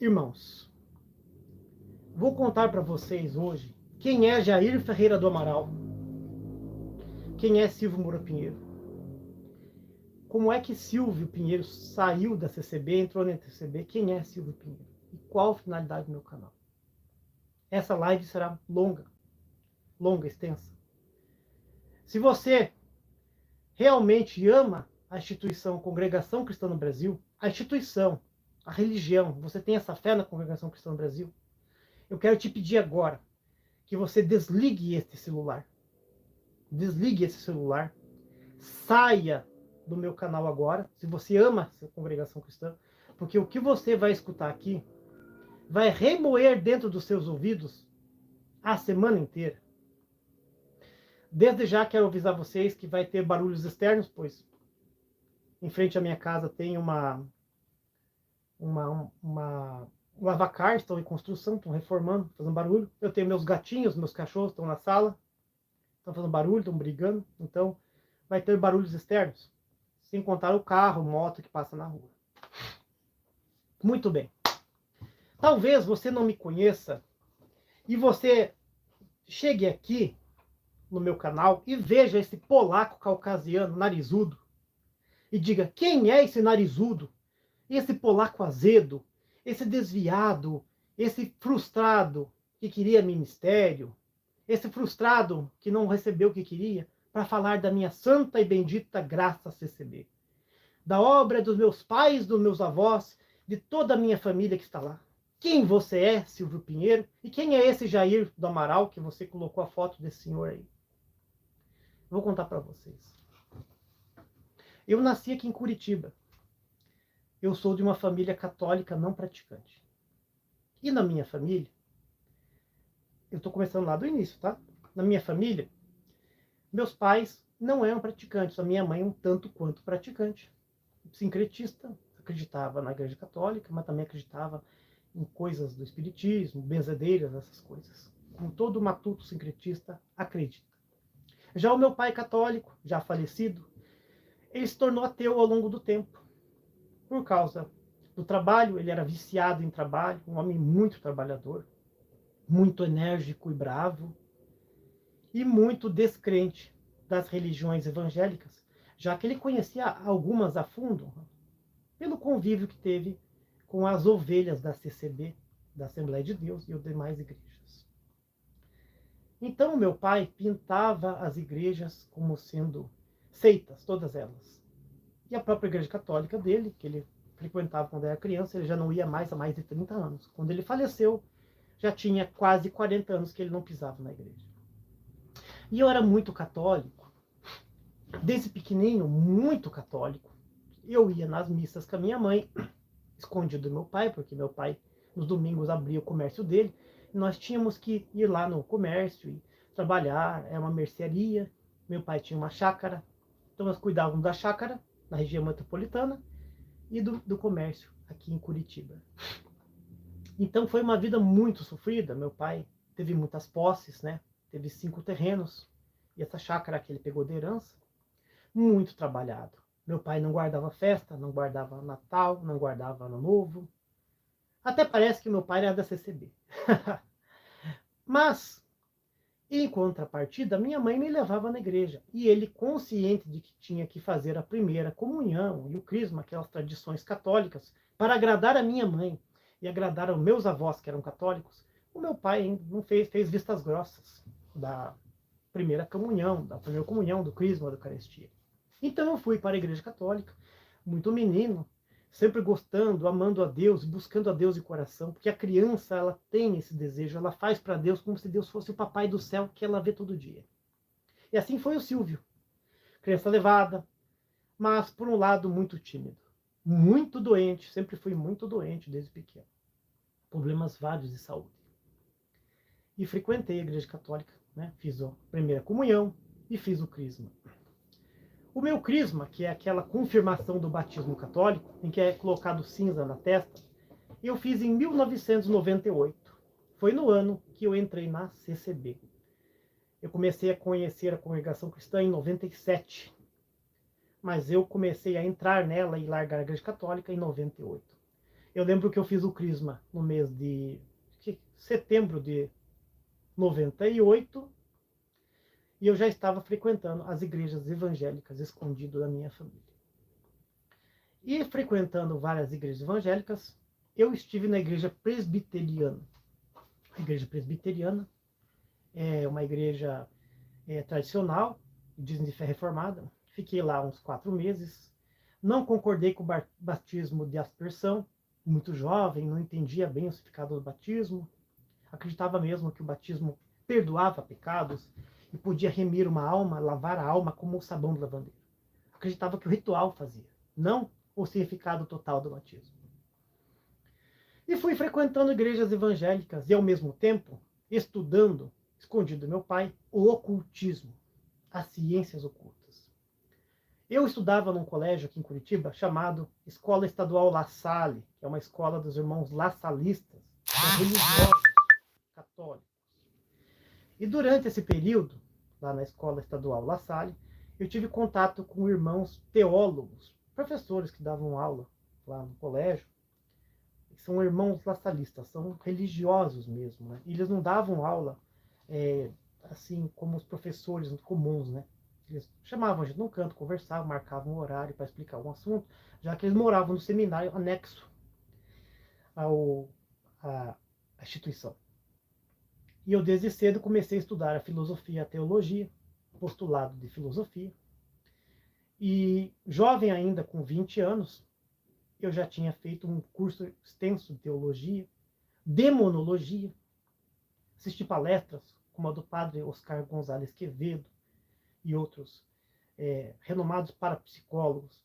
Irmãos, vou contar para vocês hoje quem é Jair Ferreira do Amaral, quem é Silvio Moura Pinheiro, como é que Silvio Pinheiro saiu da CCB, entrou na CCB, quem é Silvio Pinheiro e qual a finalidade do meu canal. Essa live será longa, extensa. Se você realmente ama a instituição Congregação Cristã no Brasil, a instituição, a religião, você tem essa fé na Congregação Cristã no Brasil, eu quero te pedir agora que você desligue este celular. Desligue esse celular. Saia do meu canal agora, se você ama a Congregação Cristã, porque o que você vai escutar aqui vai remoer dentro dos seus ouvidos a semana inteira. Desde já quero avisar vocês que vai ter barulhos externos, pois em frente à minha casa tem um lavacar, estão em construção, estão reformando, fazendo barulho. Eu tenho meus gatinhos, meus cachorros estão na sala, estão fazendo barulho, estão brigando, então vai ter barulhos externos, sem contar o carro, moto que passa na rua. Muito bem. Talvez você não me conheça e você chegue aqui no meu canal e veja esse polaco caucasiano, narizudo, e diga, quem é esse narizudo? Esse polaco azedo, esse desviado, esse frustrado que queria ministério, esse frustrado que não recebeu o que queria, para falar da minha santa e bendita graça CCB, da obra dos meus pais, dos meus avós, de toda a minha família que está lá. Quem você é, Silvio Pinheiro? E quem é esse Jair do Amaral que você colocou a foto desse senhor aí? Vou contar para vocês. Eu nasci aqui em Curitiba. Eu sou de uma família católica não praticante. E na minha família, eu estou começando lá do início, tá? Na minha família, meus pais não eram praticantes. A minha mãe um tanto quanto praticante. Sincretista, acreditava na Igreja Católica, mas também acreditava em coisas do espiritismo, benzedeiras, essas coisas. Como todo matuto sincretista acredita. Já o meu pai católico, já falecido, ele se tornou ateu ao longo do tempo. Por causa do trabalho, ele era viciado em trabalho, um homem muito trabalhador, muito enérgico e bravo, e muito descrente das religiões evangélicas, já que ele conhecia algumas a fundo, pelo convívio que teve com as ovelhas da CCB, da Assembleia de Deus e as demais igrejas. Então, meu pai pintava as igrejas como sendo seitas, todas elas. E a própria igreja católica dele, que ele frequentava quando era criança, ele já não ia mais há mais de 30 anos. Quando ele faleceu, já tinha quase 40 anos que ele não pisava na igreja. E eu era muito católico, desde pequenininho, muito católico. Eu ia nas missas com a minha mãe, escondido do meu pai, porque meu pai nos domingos abria o comércio dele, e nós tínhamos que ir lá no comércio e trabalhar, era uma mercearia, meu pai tinha uma chácara, então nós cuidávamos da chácara, na região metropolitana, e do comércio aqui em Curitiba. Então foi uma vida muito sofrida, meu pai teve muitas posses, né? Teve 5 terrenos, e essa chácara que ele pegou de herança, muito trabalhado. Meu pai não guardava festa, não guardava Natal, não guardava Ano Novo. Até parece que meu pai era da CCB. Mas, em contrapartida, minha mãe me levava na igreja. E ele, consciente de que tinha que fazer a primeira comunhão e o crisma, aquelas tradições católicas, para agradar a minha mãe e agradar aos meus avós, que eram católicos, o meu pai não fez vistas grossas da primeira comunhão, do crisma, da Eucaristia. Então eu fui para a igreja católica, muito menino, sempre gostando, amando a Deus, buscando a Deus de coração, porque a criança, ela tem esse desejo, ela faz para Deus como se Deus fosse o papai do céu que ela vê todo dia. E assim foi o Silvio, criança levada, mas por um lado muito tímido, muito doente, sempre fui muito doente desde pequeno, problemas vários de saúde. E frequentei a igreja católica, né? Fiz a primeira comunhão e fiz o crisma. O meu crisma, que é aquela confirmação do batismo católico, em que é colocado cinza na testa, eu fiz em 1998. Foi no ano que eu entrei na CCB. Eu comecei a conhecer a Congregação Cristã em 97. Mas eu comecei a entrar nela e largar a Igreja Católica em 98. Eu lembro que eu fiz o crisma no mês de setembro de 98 e eu já estava frequentando as igrejas evangélicas escondido da minha família. E frequentando várias igrejas evangélicas, eu estive na igreja presbiteriana. A igreja presbiteriana é uma igreja tradicional, dizem de fé reformada. Fiquei lá uns 4 meses. Não concordei com o batismo de aspersão, muito jovem, não entendia bem o significado do batismo. Acreditava mesmo que o batismo perdoava pecados e podia remir uma alma, lavar a alma como o sabão do lavandeiro. Acreditava que o ritual fazia, não o significado total do batismo. E fui frequentando igrejas evangélicas e, ao mesmo tempo, estudando, escondido do meu pai, o ocultismo, as ciências ocultas. Eu estudava num colégio aqui em Curitiba chamado Escola Estadual La Salle, que é uma escola dos irmãos lassalistas, religiosos, católicos. E durante esse período, lá na Escola Estadual La Salle, eu tive contato com irmãos teólogos, professores que davam aula lá no colégio. São irmãos lassalistas, são religiosos mesmo, né? E eles não davam aula assim como os professores comuns, né? Eles chamavam a gente num canto, conversavam, marcavam um horário para explicar um assunto, já que eles moravam no seminário anexo à instituição. E eu desde cedo comecei a estudar a filosofia e a teologia, postulado de filosofia. E jovem ainda, com 20 anos, eu já tinha feito um curso extenso de teologia, demonologia, assisti palestras como a do padre Oscar Gonzalez Quevedo e outros renomados parapsicólogos.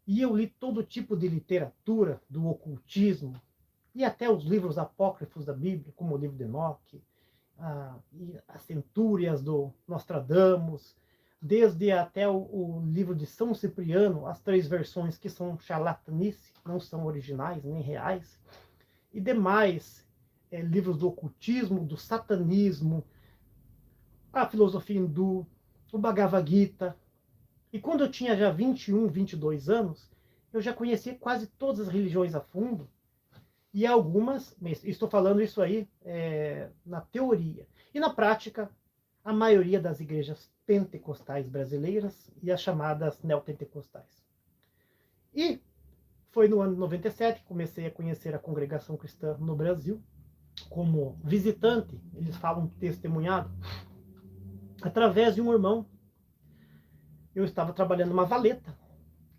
E eu li todo tipo de literatura do ocultismo e até os livros apócrifos da Bíblia, como o livro de Enoque, e as centúrias do Nostradamus, desde até o livro de São Cipriano, as 3 versões que são charlatanice, não são originais nem reais, e demais livros do ocultismo, do satanismo, a filosofia hindu, o Bhagavad Gita. E quando eu tinha já 21, 22 anos, eu já conhecia quase todas as religiões a fundo, e algumas, estou falando isso aí na teoria. E na prática, a maioria das igrejas pentecostais brasileiras e as chamadas neopentecostais. E foi no ano 97 que comecei a conhecer a congregação cristã no Brasil, como visitante, eles falam testemunhado, através de um irmão. Eu estava trabalhando uma valeta,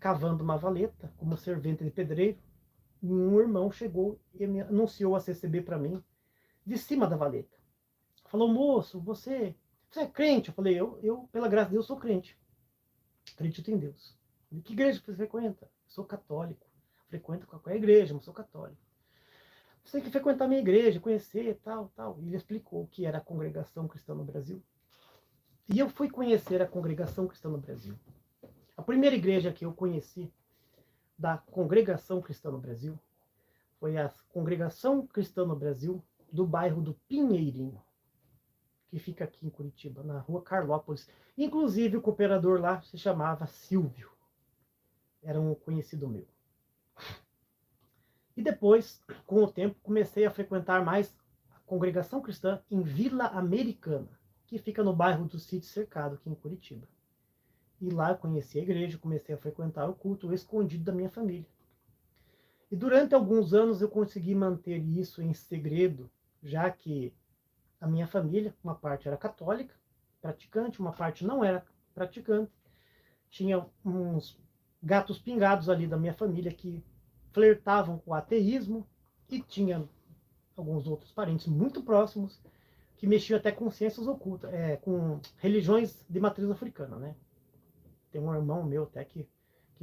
cavando uma valeta, como servente de pedreiro, e um irmão chegou e me anunciou a CCB para mim, de cima da valeta. Falou: moço, você é crente? Eu falei: eu, pela graça de Deus, sou crente. Acredito em Deus. Falei: que igreja você frequenta? Sou católico. Frequento qualquer igreja, mas sou católico. Você tem que frequentar a minha igreja, conhecer, tal, tal. E ele explicou o que era a Congregação Cristã no Brasil. E eu fui conhecer a Congregação Cristã no Brasil. A primeira igreja que eu conheci da Congregação Cristã no Brasil foi a Congregação Cristã no Brasil do bairro do Pinheirinho, que fica aqui em Curitiba, na rua Carlópolis. Inclusive o cooperador lá se chamava Silvio, era um conhecido meu. E depois, com o tempo, comecei a frequentar mais a Congregação Cristã em Vila Americana, que fica no bairro do Sítio Cercado, aqui em Curitiba. E lá eu conheci a igreja, comecei a frequentar o culto escondido da minha família. E durante alguns anos eu consegui manter isso em segredo, já que a minha família, uma parte era católica, praticante, uma parte não era praticante. Tinha uns gatos pingados ali da minha família que flertavam com o ateísmo, e tinha alguns outros parentes muito próximos que mexiam até com ciências ocultas, com religiões de matriz africana, né? Tem um irmão meu até que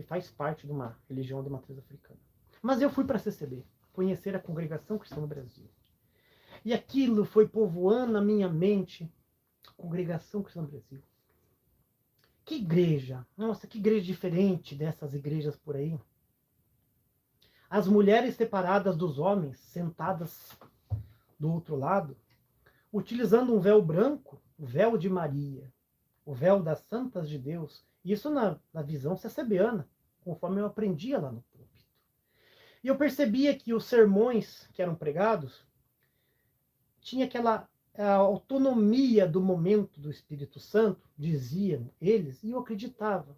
faz parte de uma religião de matriz africana. Mas eu fui para a CCB, conhecer a Congregação Cristã no Brasil. E aquilo foi povoando a minha mente, a Congregação Cristã no Brasil. Que igreja! Nossa, que igreja diferente dessas igrejas por aí. As mulheres separadas dos homens, sentadas do outro lado, utilizando um véu branco, o véu de Maria, o véu das santas de Deus. Isso na visão CCBana, conforme eu aprendia lá no púlpito. E eu percebia que os sermões que eram pregados tinha aquela autonomia do momento do Espírito Santo, diziam eles, e eu acreditava.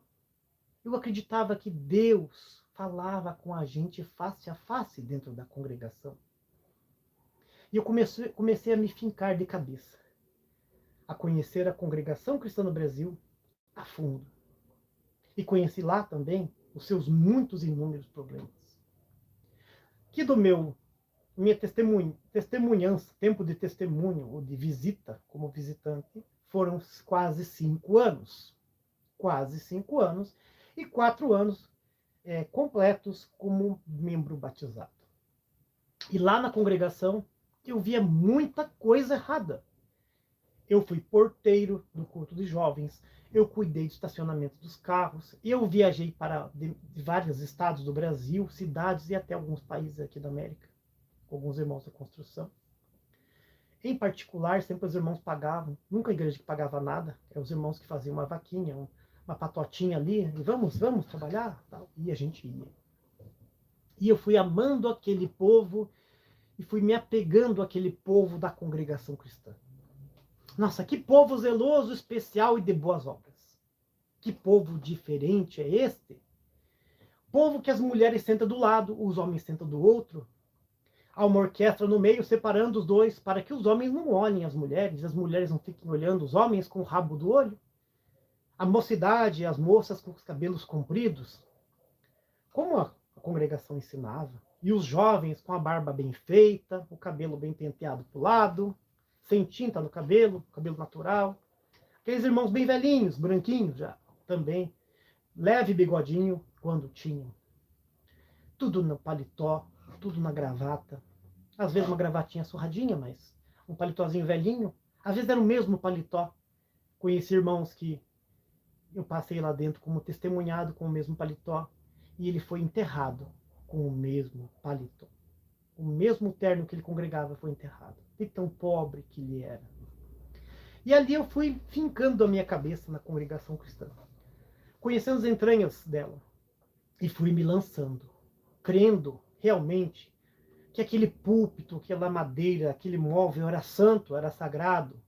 Eu acreditava que Deus falava com a gente face a face dentro da congregação. E eu comecei a me fincar de cabeça, a conhecer a congregação cristã no Brasil a fundo. E conheci lá também os seus muitos e inúmeros problemas. Que do minha testemunhança, tempo de testemunho ou de visita como visitante, foram quase 5 anos. Quase 5 anos e 4 anos completos como membro batizado. E lá na congregação eu via muita coisa errada. Eu fui porteiro do culto de jovens, eu cuidei do estacionamento dos carros, eu viajei para de vários estados do Brasil, cidades e até alguns países aqui da América, com alguns irmãos da construção. Em particular, sempre os irmãos pagavam, nunca a igreja que pagava nada, eram os irmãos que faziam uma vaquinha, uma patotinha ali, e vamos trabalhar, tal, e a gente ia. E eu fui amando aquele povo, e fui me apegando àquele povo da congregação cristã. Nossa, que povo zeloso, especial e de boas obras. Que povo diferente é este? Povo que as mulheres sentam do lado, os homens sentam do outro. Há uma orquestra no meio, separando os dois, para que os homens não olhem as mulheres não fiquem olhando os homens com o rabo do olho. A mocidade, as moças com os cabelos compridos. Como a congregação ensinava. E os jovens com a barba bem feita, o cabelo bem penteado para o lado, sem tinta no cabelo, cabelo natural. Aqueles irmãos bem velhinhos, branquinhos já, também. Leve bigodinho, quando tinham. Tudo no paletó, tudo na gravata. Às vezes uma gravatinha surradinha, mas um paletózinho velhinho. Às vezes era o mesmo paletó. Conheci irmãos que eu passei lá dentro como testemunhado com o mesmo paletó. E ele foi enterrado com o mesmo paletó. O mesmo terno que ele congregava foi enterrado. De tão pobre que ele era. E ali eu fui fincando a minha cabeça na congregação cristã. Conhecendo as entranhas dela. E fui me lançando. Crendo realmente que aquele púlpito, aquela madeira, aquele móvel era santo, era sagrado.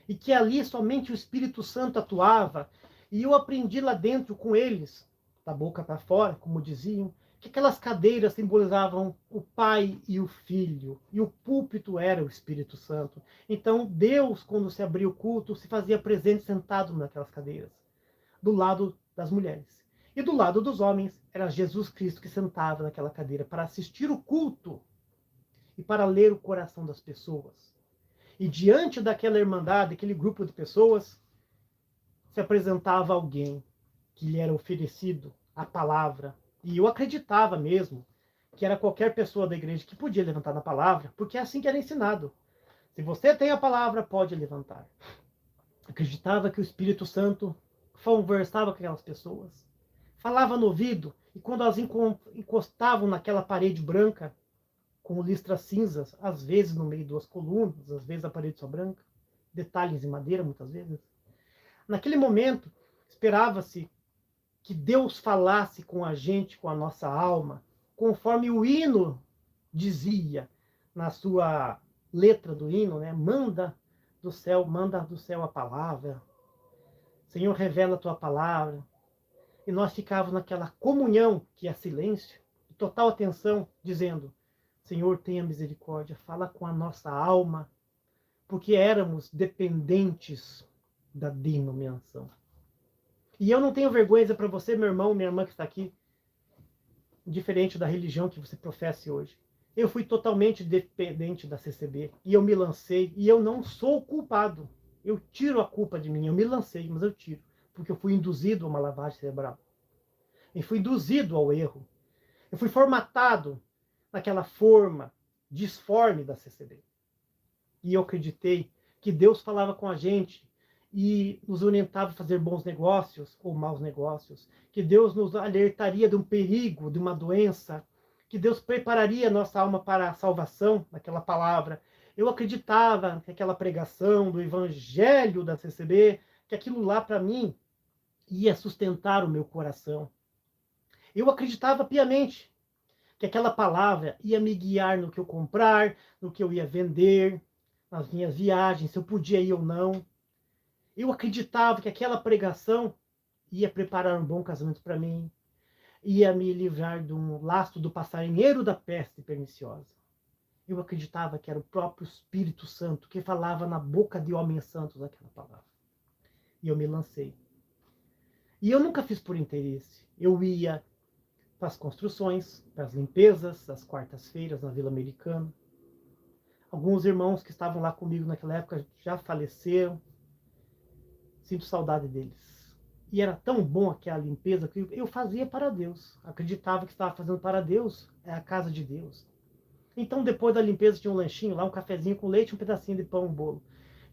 E que ali somente o Espírito Santo atuava. E eu aprendi lá dentro com eles, da boca para fora, como diziam, que aquelas cadeiras simbolizavam o Pai e o Filho, e o púlpito era o Espírito Santo. Então Deus, quando se abria o culto, se fazia presente sentado naquelas cadeiras, do lado das mulheres. E do lado dos homens era Jesus Cristo que sentava naquela cadeira para assistir o culto e para ler o coração das pessoas. E diante daquela irmandade, aquele grupo de pessoas, se apresentava alguém que lhe era oferecido a palavra. E eu acreditava mesmo que era qualquer pessoa da igreja que podia levantar na palavra, porque é assim que era ensinado. Se você tem a palavra, pode levantar. Acreditava que o Espírito Santo conversava com aquelas pessoas, falava no ouvido, e quando elas encostavam naquela parede branca, com listras cinzas, às vezes no meio de duas colunas, às vezes a parede só branca, detalhes em madeira muitas vezes. Naquele momento, esperava-se que Deus falasse com a gente, com a nossa alma, conforme o hino dizia na sua letra do hino, né? Manda do céu a palavra. Senhor, revela a tua palavra. E nós ficávamos naquela comunhão, que é silêncio, total atenção, dizendo, Senhor, tenha misericórdia, fala com a nossa alma, porque éramos dependentes da denominação. E eu não tenho vergonha para você, meu irmão, minha irmã que está aqui, diferente da religião que você professe hoje. Eu fui totalmente dependente da CCB, e eu me lancei, e eu não sou culpado. Eu tiro a culpa de mim, eu me lancei, mas eu tiro, porque eu fui induzido a uma lavagem cerebral. Eu fui induzido ao erro. Eu fui formatado naquela forma disforme da CCB. E eu acreditei que Deus falava com a gente e nos orientava a fazer bons negócios ou maus negócios, que Deus nos alertaria de um perigo, de uma doença, que Deus prepararia a nossa alma para a salvação, naquela palavra. Eu acreditava que aquela pregação do evangelho da CCB, que aquilo lá para mim ia sustentar o meu coração. Eu acreditava piamente que aquela palavra ia me guiar no que eu comprar, no que eu ia vender, nas minhas viagens, se eu podia ir ou não. Eu acreditava que aquela pregação ia preparar um bom casamento para mim, ia me livrar do lastro do passarinheiro da peste perniciosa. Eu acreditava que era o próprio Espírito Santo que falava na boca de homens santos aquela palavra. E eu me lancei. E eu nunca fiz por interesse. Eu ia para as construções, para as limpezas, às quartas-feiras na Vila Americana. Alguns irmãos que estavam lá comigo naquela época já faleceram. Sinto saudade deles. E era tão bom aquela limpeza que eu fazia para Deus. Acreditava que estava fazendo para Deus, é a casa de Deus. Então, depois da limpeza, tinha um lanchinho lá, um cafezinho com leite, um pedacinho de pão, um bolo.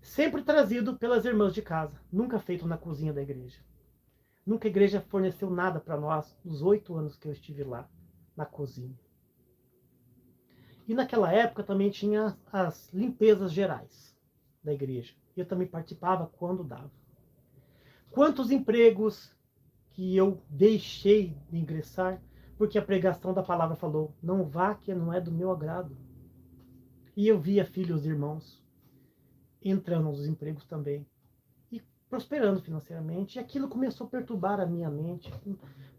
Sempre trazido pelas irmãs de casa, nunca feito na cozinha da igreja. Nunca a igreja forneceu nada para nós, nos 8 anos que eu estive lá, na cozinha. E naquela época também tinha as limpezas gerais da igreja. Eu também participava quando dava. Quantos empregos que eu deixei de ingressar, porque a pregação da palavra falou, não vá que não é do meu agrado. E eu via filhos e irmãos entrando nos empregos também e prosperando financeiramente. E aquilo começou a perturbar a minha mente.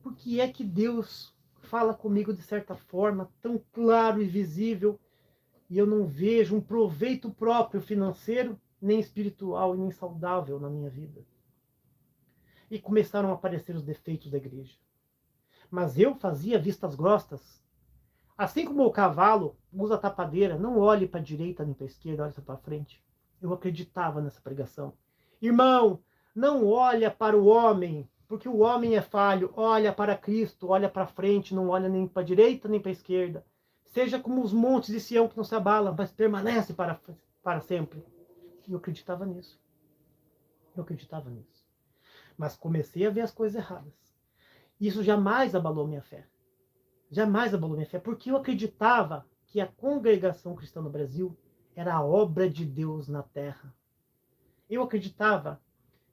Por que é que Deus fala comigo de certa forma, tão claro e visível, e eu não vejo um proveito próprio financeiro, nem espiritual e nem saudável na minha vida? E começaram a aparecer os defeitos da igreja. Mas eu fazia vistas grossas. Assim como o cavalo usa a tapadeira, não olhe para a direita nem para a esquerda, olhe para frente. Eu acreditava nessa pregação. Irmão, não olha para o homem, porque o homem é falho. Olha para Cristo, olha para frente, não olha nem para a direita nem para a esquerda. Seja como os montes de Sião que não se abalam, mas permanece para sempre. E eu acreditava nisso. Eu acreditava nisso. Mas comecei a ver as coisas erradas. Isso jamais abalou minha fé. Jamais abalou minha fé, porque eu acreditava que a congregação cristã no Brasil era a obra de Deus na terra. Eu acreditava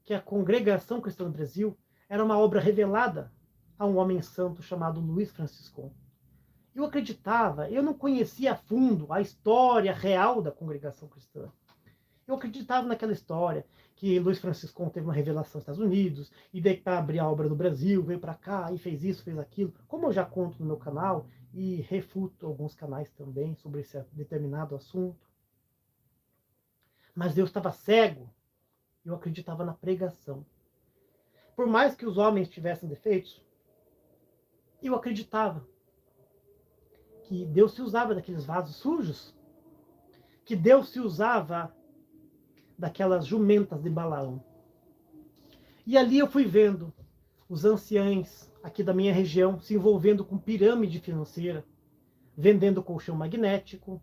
que a congregação cristã no Brasil era uma obra revelada a um homem santo chamado Luiz Francisco. Eu acreditava, eu não conhecia a fundo a história real da congregação cristã. Eu acreditava naquela história que Luiz Francisco teve uma revelação nos Estados Unidos, e daí para abrir a obra do Brasil, veio para cá e fez isso, fez aquilo. Como eu já conto no meu canal, e refuto alguns canais também sobre esse determinado assunto. Mas Deus estava cego. Eu acreditava na pregação. Por mais que os homens tivessem defeitos, eu acreditava que Deus se usava daqueles vasos sujos, que Deus se usava daquelas jumentas de Balaão. E ali eu fui vendo os anciães aqui da minha região se envolvendo com pirâmide financeira, vendendo colchão magnético,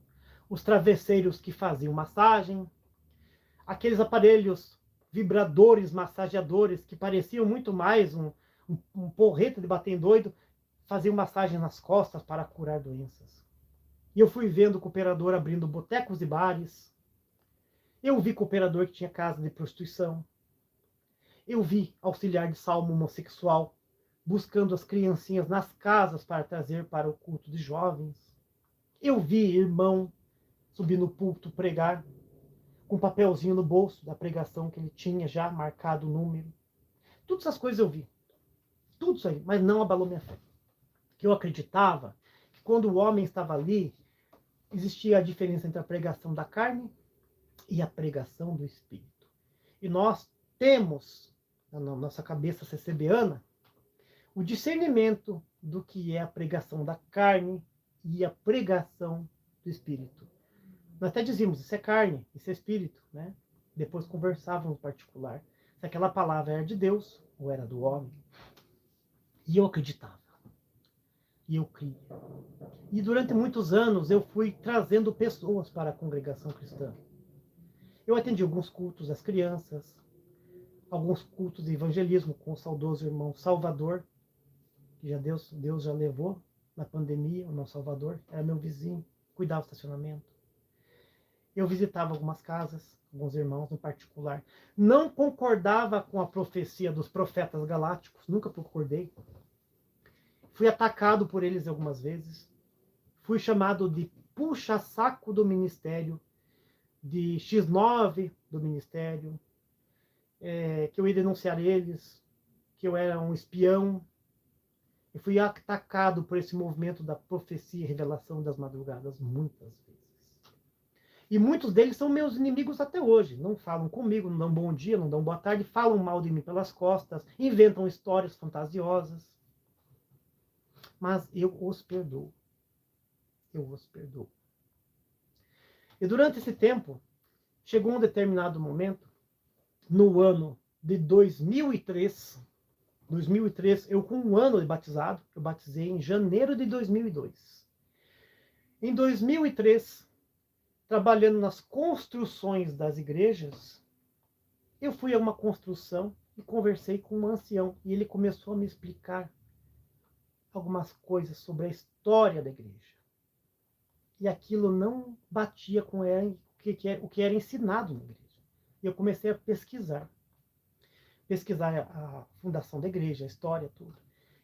os travesseiros que faziam massagem, aqueles aparelhos vibradores, massageadores, que pareciam muito mais um porrete de bater em doido, faziam massagem nas costas para curar doenças. E eu fui vendo o cooperador abrindo botecos e bares. Eu vi cooperador que tinha casa de prostituição. Eu vi auxiliar de salmo homossexual buscando as criancinhas nas casas para trazer para o culto de jovens. Eu vi irmão subir no púlpito pregar com um papelzinho no bolso da pregação que ele tinha já marcado o número. Todas essas coisas eu vi. Tudo isso aí, mas não abalou minha fé. Porque eu acreditava que quando o homem estava ali, existia a diferença entre a pregação da carne e a pregação do Espírito. E nós temos, na nossa cabeça cecebeana, o discernimento do que é a pregação da carne e a pregação do Espírito. Nós até dizíamos, isso é carne, isso é Espírito, né? Depois conversávamos no particular se aquela palavra era de Deus ou era do homem. E eu acreditava. E eu cria. E durante muitos anos eu fui trazendo pessoas para a congregação cristã. Eu atendi alguns cultos às crianças, alguns cultos de evangelismo com o saudoso irmão Salvador, que já Deus já levou na pandemia, o nosso Salvador, era meu vizinho, cuidava do estacionamento. Eu visitava algumas casas, alguns irmãos em particular. Não concordava com a profecia dos profetas galácticos, nunca concordei. Fui atacado por eles algumas vezes. Fui chamado de puxa-saco do ministério, de X9 do ministério, que eu ia denunciar eles, que eu era um espião. Eu fui atacado por esse movimento da profecia e revelação das madrugadas muitas vezes. E muitos deles são meus inimigos até hoje. Não falam comigo, não dão bom dia, não dão boa tarde, falam mal de mim pelas costas, inventam histórias fantasiosas. Mas eu os perdoo. Eu os perdoo. E durante esse tempo, chegou um determinado momento, no ano de 2003, eu com um ano de batizado, eu batizei em janeiro de 2002. Em 2003, trabalhando nas construções das igrejas, eu fui a uma construção e conversei com um ancião. E ele começou a me explicar algumas coisas sobre a história da igreja. E aquilo não batia com o que era ensinado na igreja. E eu comecei a pesquisar a fundação da igreja, a história, tudo.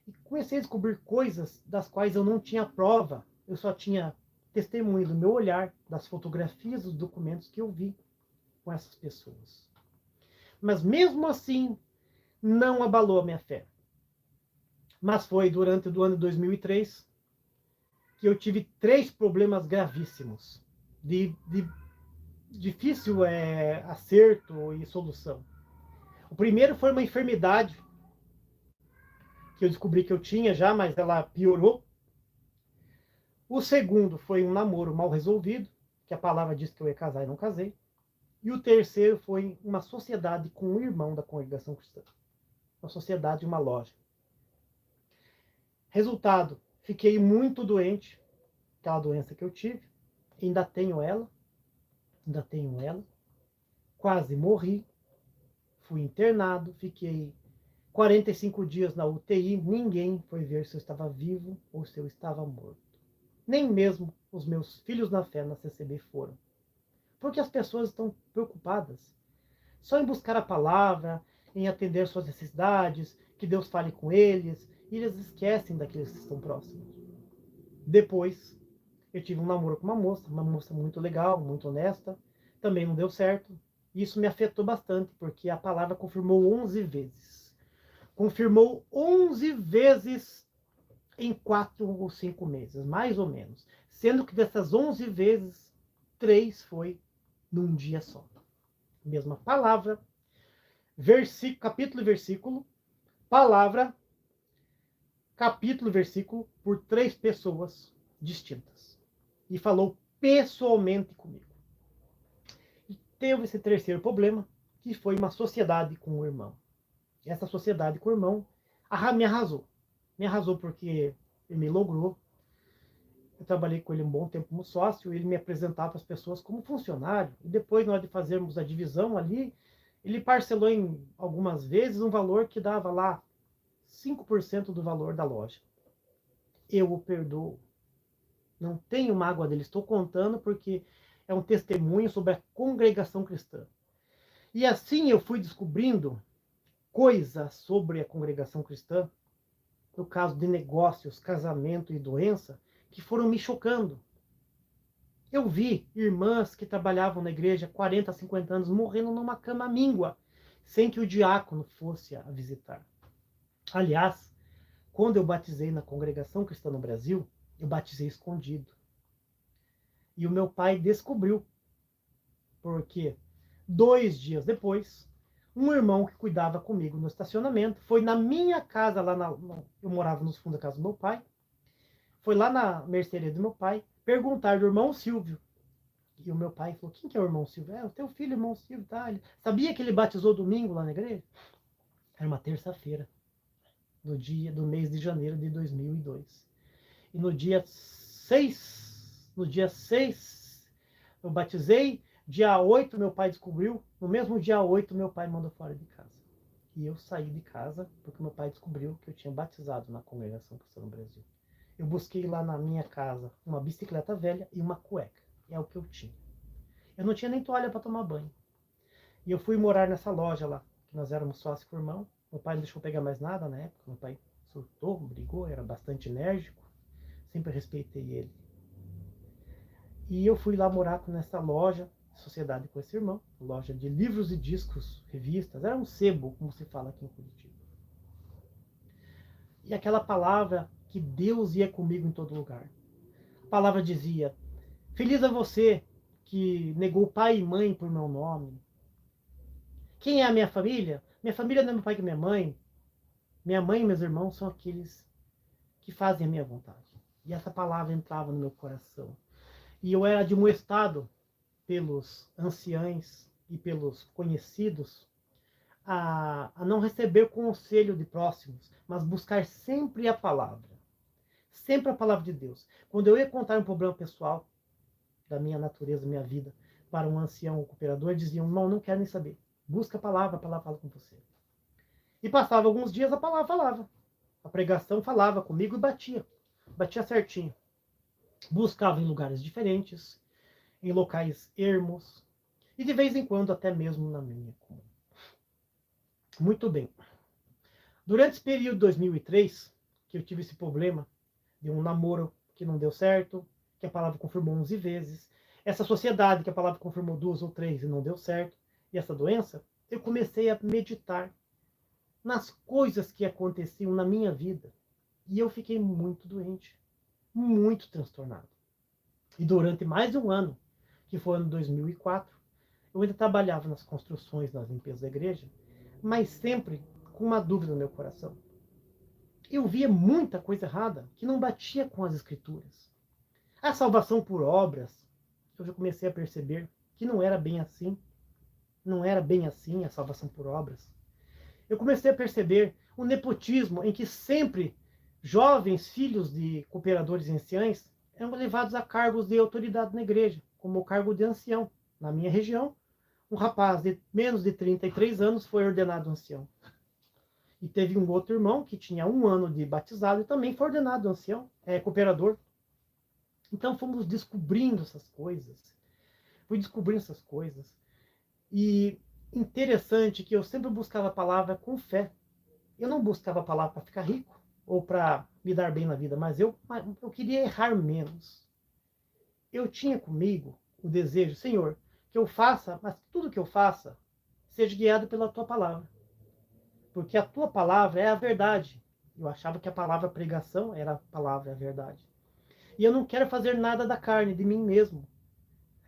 E comecei a descobrir coisas das quais eu não tinha prova. Eu só tinha testemunho do meu olhar, das fotografias, dos documentos que eu vi com essas pessoas. Mas mesmo assim, não abalou a minha fé. Mas foi durante o ano de 2003 que eu tive 3 problemas gravíssimos, de difícil acerto e solução. O primeiro foi uma enfermidade que eu descobri que eu tinha já, mas ela piorou. O segundo foi um namoro mal resolvido, que a palavra diz que eu ia casar e não casei. E o terceiro foi uma sociedade com um irmão da congregação cristã. Uma sociedade, uma loja. Resultado, fiquei muito doente, aquela doença que eu tive. Ainda tenho ela. Quase morri. Fui internado, fiquei 45 dias na UTI. Ninguém foi ver se eu estava vivo ou se eu estava morto. Nem mesmo os meus filhos na fé na CCB foram. Porque as pessoas estão preocupadas só em buscar a palavra, em atender suas necessidades, que Deus fale com eles, e eles esquecem daqueles que estão próximos. Depois, eu tive um namoro com uma moça muito legal, muito honesta, também não deu certo. Isso me afetou bastante, porque a palavra confirmou 11 vezes. Confirmou 11 vezes em 4 ou 5 meses, mais ou menos. Sendo que dessas 11 vezes, 3 foi num dia só. Mesma palavra, capítulo e versículo, palavra, capítulo e versículo, por 3 pessoas distintas. E falou pessoalmente comigo. E teve esse terceiro problema, que foi uma sociedade com o irmão. Essa sociedade com o irmão me arrasou. Me arrasou porque ele me logrou. Eu trabalhei com ele um bom tempo como sócio, ele me apresentava as pessoas como funcionário. E depois, na hora de fazermos a divisão ali, ele parcelou em algumas vezes um valor que dava lá 5% do valor da loja. Eu o perdoo. Não tenho mágoa dele. Estou contando porque é um testemunho sobre a congregação cristã. E assim eu fui descobrindo coisas sobre a congregação cristã, no caso de negócios, casamento e doença, que foram me chocando. Eu vi irmãs que trabalhavam na igreja 40, 50 anos morrendo numa cama míngua, sem que o diácono fosse a visitar. Aliás, quando eu batizei na congregação cristã no Brasil, eu batizei escondido. E o meu pai descobriu, porque 2 dias depois, um irmão que cuidava comigo no estacionamento foi na minha casa, eu morava nos fundos da casa do meu pai, foi lá na mercearia do meu pai perguntar do irmão Silvio. E o meu pai falou: quem que é o irmão Silvio? É o teu filho, irmão Silvio. Tá? Ele sabia que ele batizou domingo lá na igreja? Era uma terça-feira, do mês de janeiro de 2002. E no dia 6, eu batizei. Dia 8, meu pai descobriu. No mesmo dia 8, meu pai me mandou fora de casa. E eu saí de casa porque meu pai descobriu que eu tinha batizado na congregação cristã no Brasil. Eu busquei lá na minha casa uma bicicleta velha e uma cueca. É o que eu tinha. Eu não tinha nem toalha para tomar banho. E eu fui morar nessa loja lá, que nós éramos sócios com o irmão. Meu pai não deixou pegar mais nada na época. Meu pai surtou, brigou, era bastante enérgico. Sempre respeitei ele. E eu fui lá morar nessa loja, sociedade com esse irmão, loja de livros e discos, revistas, era um sebo, como se fala aqui em Curitiba. E aquela palavra que Deus ia comigo em todo lugar. A palavra dizia: feliz é você que negou pai e mãe por meu nome. Quem é a minha família? Minha família não é meu pai e minha mãe. Minha mãe e meus irmãos são aqueles que fazem a minha vontade. E essa palavra entrava no meu coração. E eu era admoestado pelos anciães e pelos conhecidos a não receber conselho de próximos, mas buscar sempre a palavra. Sempre a palavra de Deus. Quando eu ia contar um problema pessoal da minha natureza, minha vida, para um ancião ou cooperador, diziam: não, não quero nem saber. Busca a palavra fala com você. E passava alguns dias, a palavra falava. A pregação falava comigo e batia. Batia certinho. Buscava em lugares diferentes, em locais ermos, e de vez em quando até mesmo na minha comum. Muito bem. Durante esse período de 2003, que eu tive esse problema de um namoro que não deu certo, que a palavra confirmou 11 vezes, essa sociedade que a palavra confirmou 2 ou 3 e não deu certo, e essa doença, eu comecei a meditar nas coisas que aconteciam na minha vida. E eu fiquei muito doente, muito transtornado. E durante mais de um ano, que foi o ano 2004, eu ainda trabalhava nas construções, nas limpezas da igreja, mas sempre com uma dúvida no meu coração. Eu via muita coisa errada que não batia com as escrituras. A salvação por obras, eu já comecei a perceber que não era bem assim. Não era bem assim a salvação por obras. Eu comecei a perceber o nepotismo em que sempre jovens filhos de cooperadores e anciães eram levados a cargos de autoridade na igreja, como o cargo de ancião. Na minha região, um rapaz de menos de 33 anos foi ordenado ancião. E teve um outro irmão que tinha 1 ano de batizado e também foi ordenado ancião, cooperador. Então fomos descobrindo essas coisas. Fui descobrindo essas coisas. E interessante que eu sempre buscava a palavra com fé. Eu não buscava a palavra para ficar rico ou para me dar bem na vida, mas eu queria errar menos. Eu tinha comigo o desejo: Senhor, que eu faça, mas tudo que eu faça seja guiado pela tua palavra. Porque a tua palavra é a verdade. Eu achava que a palavra pregação era a palavra, a verdade. E eu não quero fazer nada da carne, de mim mesmo.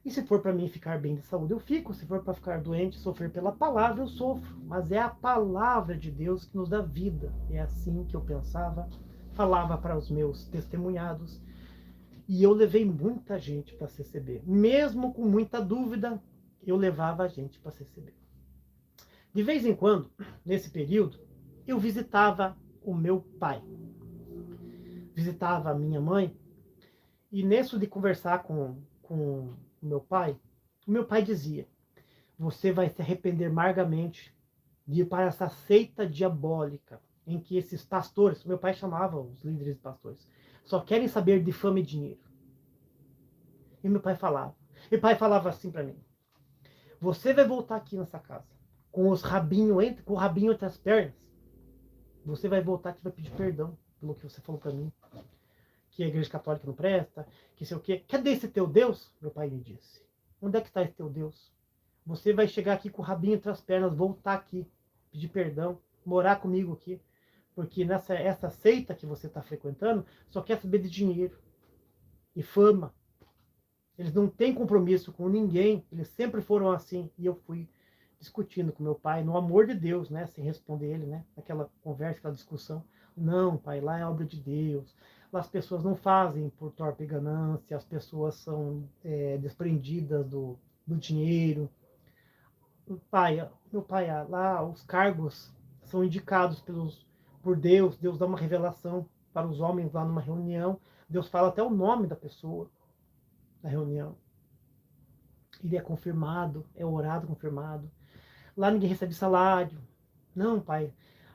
E se for para mim ficar bem de saúde, eu fico. Se for para ficar doente, sofrer pela palavra, eu sofro. Mas é a palavra de Deus que nos dá vida. É assim que eu pensava, falava para os meus testemunhados. E eu levei muita gente para se receber. Mesmo com muita dúvida, eu levava a gente para se receber. De vez em quando, nesse período, eu visitava o meu pai. Visitava a minha mãe. E nisso de conversar com o meu pai dizia: você vai se arrepender amargamente de ir para essa seita diabólica em que esses pastores, meu pai chamava os líderes de pastores, só querem saber de fama e dinheiro. E meu pai falava assim para mim: você vai voltar aqui nessa casa com o rabinho entre as pernas. Você vai voltar aqui e vai pedir perdão pelo que você falou para mim, que a igreja católica não presta, que sei o quê. Cadê esse teu Deus? Meu pai me disse. Onde é que está esse teu Deus? Você vai chegar aqui com o rabinho entre as pernas, voltar aqui, pedir perdão, morar comigo aqui. Porque essa seita que você está frequentando só quer saber de dinheiro e fama. Eles não têm compromisso com ninguém, eles sempre foram assim. E eu fui discutindo com meu pai, no amor de Deus, né, sem responder ele, né, naquela conversa, aquela discussão. Não, pai, lá é obra de Deus. Lá as pessoas não fazem por torpe ganância, as pessoas são desprendidas do dinheiro. Meu pai, lá os cargos são indicados por Deus. Deus dá uma revelação para os homens lá numa reunião. Deus fala até o nome da pessoa na reunião. Ele é confirmado, é orado, confirmado. Lá ninguém recebe salário. Não, pai.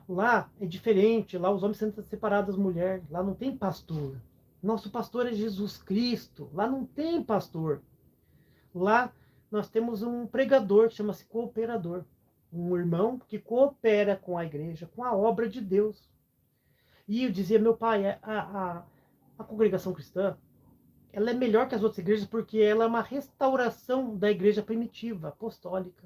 Lá é diferente. Lá os homens são separados das mulheres. Lá não tem pastor. Nosso pastor é Jesus Cristo. Lá não tem pastor. Lá nós temos um pregador que chama-se cooperador. Um irmão que coopera com a igreja, com a obra de Deus. E eu dizia: meu pai, a congregação cristã ela é melhor que as outras igrejas porque ela é uma restauração da igreja primitiva, apostólica.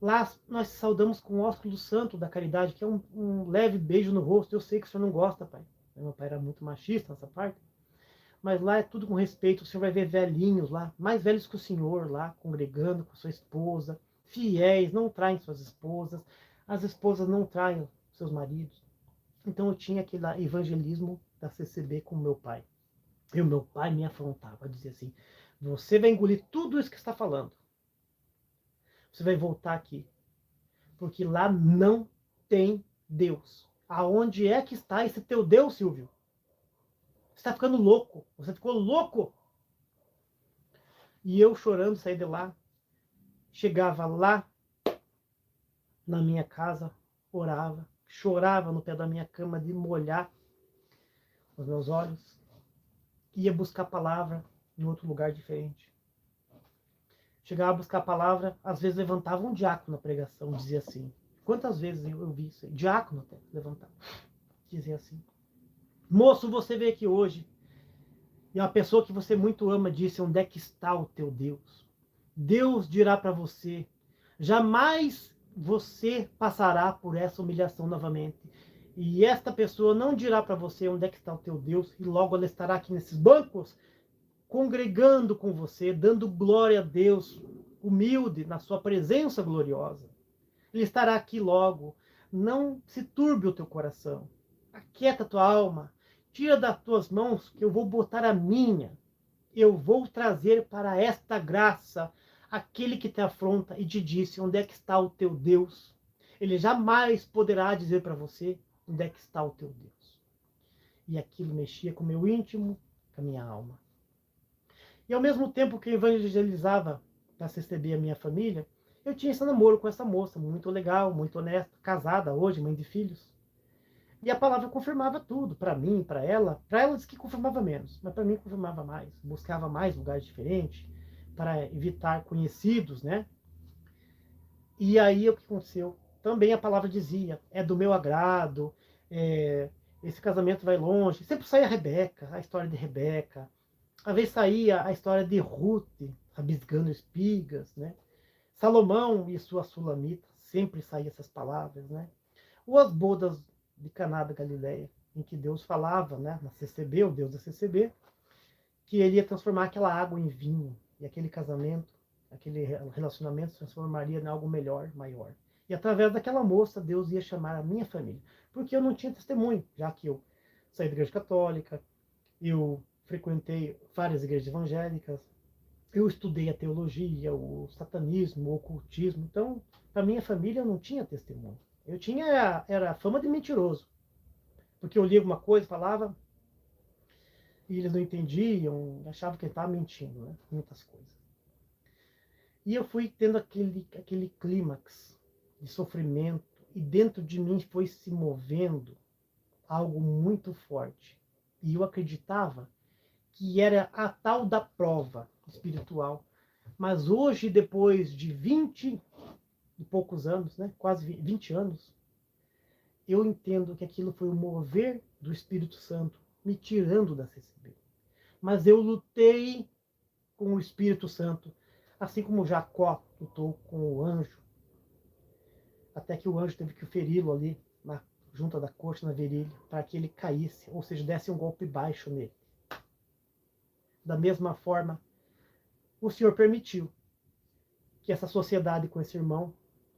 Lá nós saudamos com o ósculo santo da caridade, que é um leve beijo no rosto. Eu sei que o senhor não gosta, pai. Meu pai era muito machista nessa parte. Mas lá é tudo com respeito. O senhor vai ver velhinhos lá, mais velhos que o senhor lá, congregando com sua esposa. Fiéis, não traem suas esposas. As esposas não traem seus maridos. Então eu tinha aquele evangelismo da CCB com o meu pai. E o meu pai me afrontava, dizia assim, você vai engolir tudo isso que está falando. Você vai voltar aqui. Porque lá não tem Deus. Aonde é que está esse teu Deus, Silvio? Você está ficando louco. Você ficou louco. E eu chorando, saí de lá. Chegava lá na minha casa, orava, chorava no pé da minha cama de molhar os meus olhos. Ia buscar a palavra em outro lugar diferente. Chegava a buscar a palavra, às vezes levantava um diácono na pregação, dizia assim. Quantas vezes eu vi isso? Diácono até levantava. Dizia assim. Moço, você veio aqui hoje e uma pessoa que você muito ama disse, onde é que está o teu Deus? Deus dirá para você, jamais você passará por essa humilhação novamente. E esta pessoa não dirá para você onde é que está o teu Deus, e logo ela estará aqui nesses bancos, congregando com você, dando glória a Deus, humilde na sua presença gloriosa. Ele estará aqui logo. Não se turbe o teu coração. Aquieta a tua alma. Tira das tuas mãos, que eu vou botar a minha. Eu vou trazer para esta graça aquele que te afronta e te disse onde é que está o teu Deus. Ele jamais poderá dizer para você onde é que está o teu Deus. E aquilo mexia com o meu íntimo, com a minha alma. E ao mesmo tempo que eu evangelizava para receber a minha família, eu tinha esse namoro com essa moça, muito legal, muito honesta, casada hoje, mãe de filhos. E a palavra confirmava tudo, para mim, para ela. Para ela disse que confirmava menos, mas para mim confirmava mais. Buscava mais lugares diferentes, para evitar conhecidos, né? E aí o que aconteceu? Também a palavra dizia, é do meu agrado, esse casamento vai longe. Sempre saía a Rebeca, a história de Rebeca. Às vezes saía a história de Ruth, rabiscando espigas, né? Salomão e sua sulamita, sempre saía essas palavras, né? Ou as bodas de Caná da Galileia, em que Deus falava, né, na CCB, o Deus da CCB, que ele ia transformar aquela água em vinho, e aquele casamento, aquele relacionamento se transformaria em algo melhor, maior. E através daquela moça, Deus ia chamar a minha família, porque eu não tinha testemunho, já que eu saí da igreja católica, eu frequentei várias igrejas evangélicas, eu estudei a teologia, o satanismo, o ocultismo, então, para minha família, eu não tinha testemunho. Eu tinha, era fama de mentiroso, porque eu lia alguma coisa, falava, e eles não entendiam, achavam que ele estava mentindo, né? Muitas coisas. E eu fui tendo aquele clímax de sofrimento, e dentro de mim foi se movendo algo muito forte. E eu acreditava que era a tal da prova espiritual. Mas hoje, depois de 20 e poucos anos, né? Quase 20 anos, eu entendo que aquilo foi o mover do Espírito Santo, me tirando da CCB. Mas eu lutei com o Espírito Santo, assim como Jacó lutou com o anjo, até que o anjo teve que feri-lo ali, na junta da coxa, na virilha, para que ele caísse, ou seja, desse um golpe baixo nele. Da mesma forma, o Senhor permitiu que essa sociedade com esse irmão,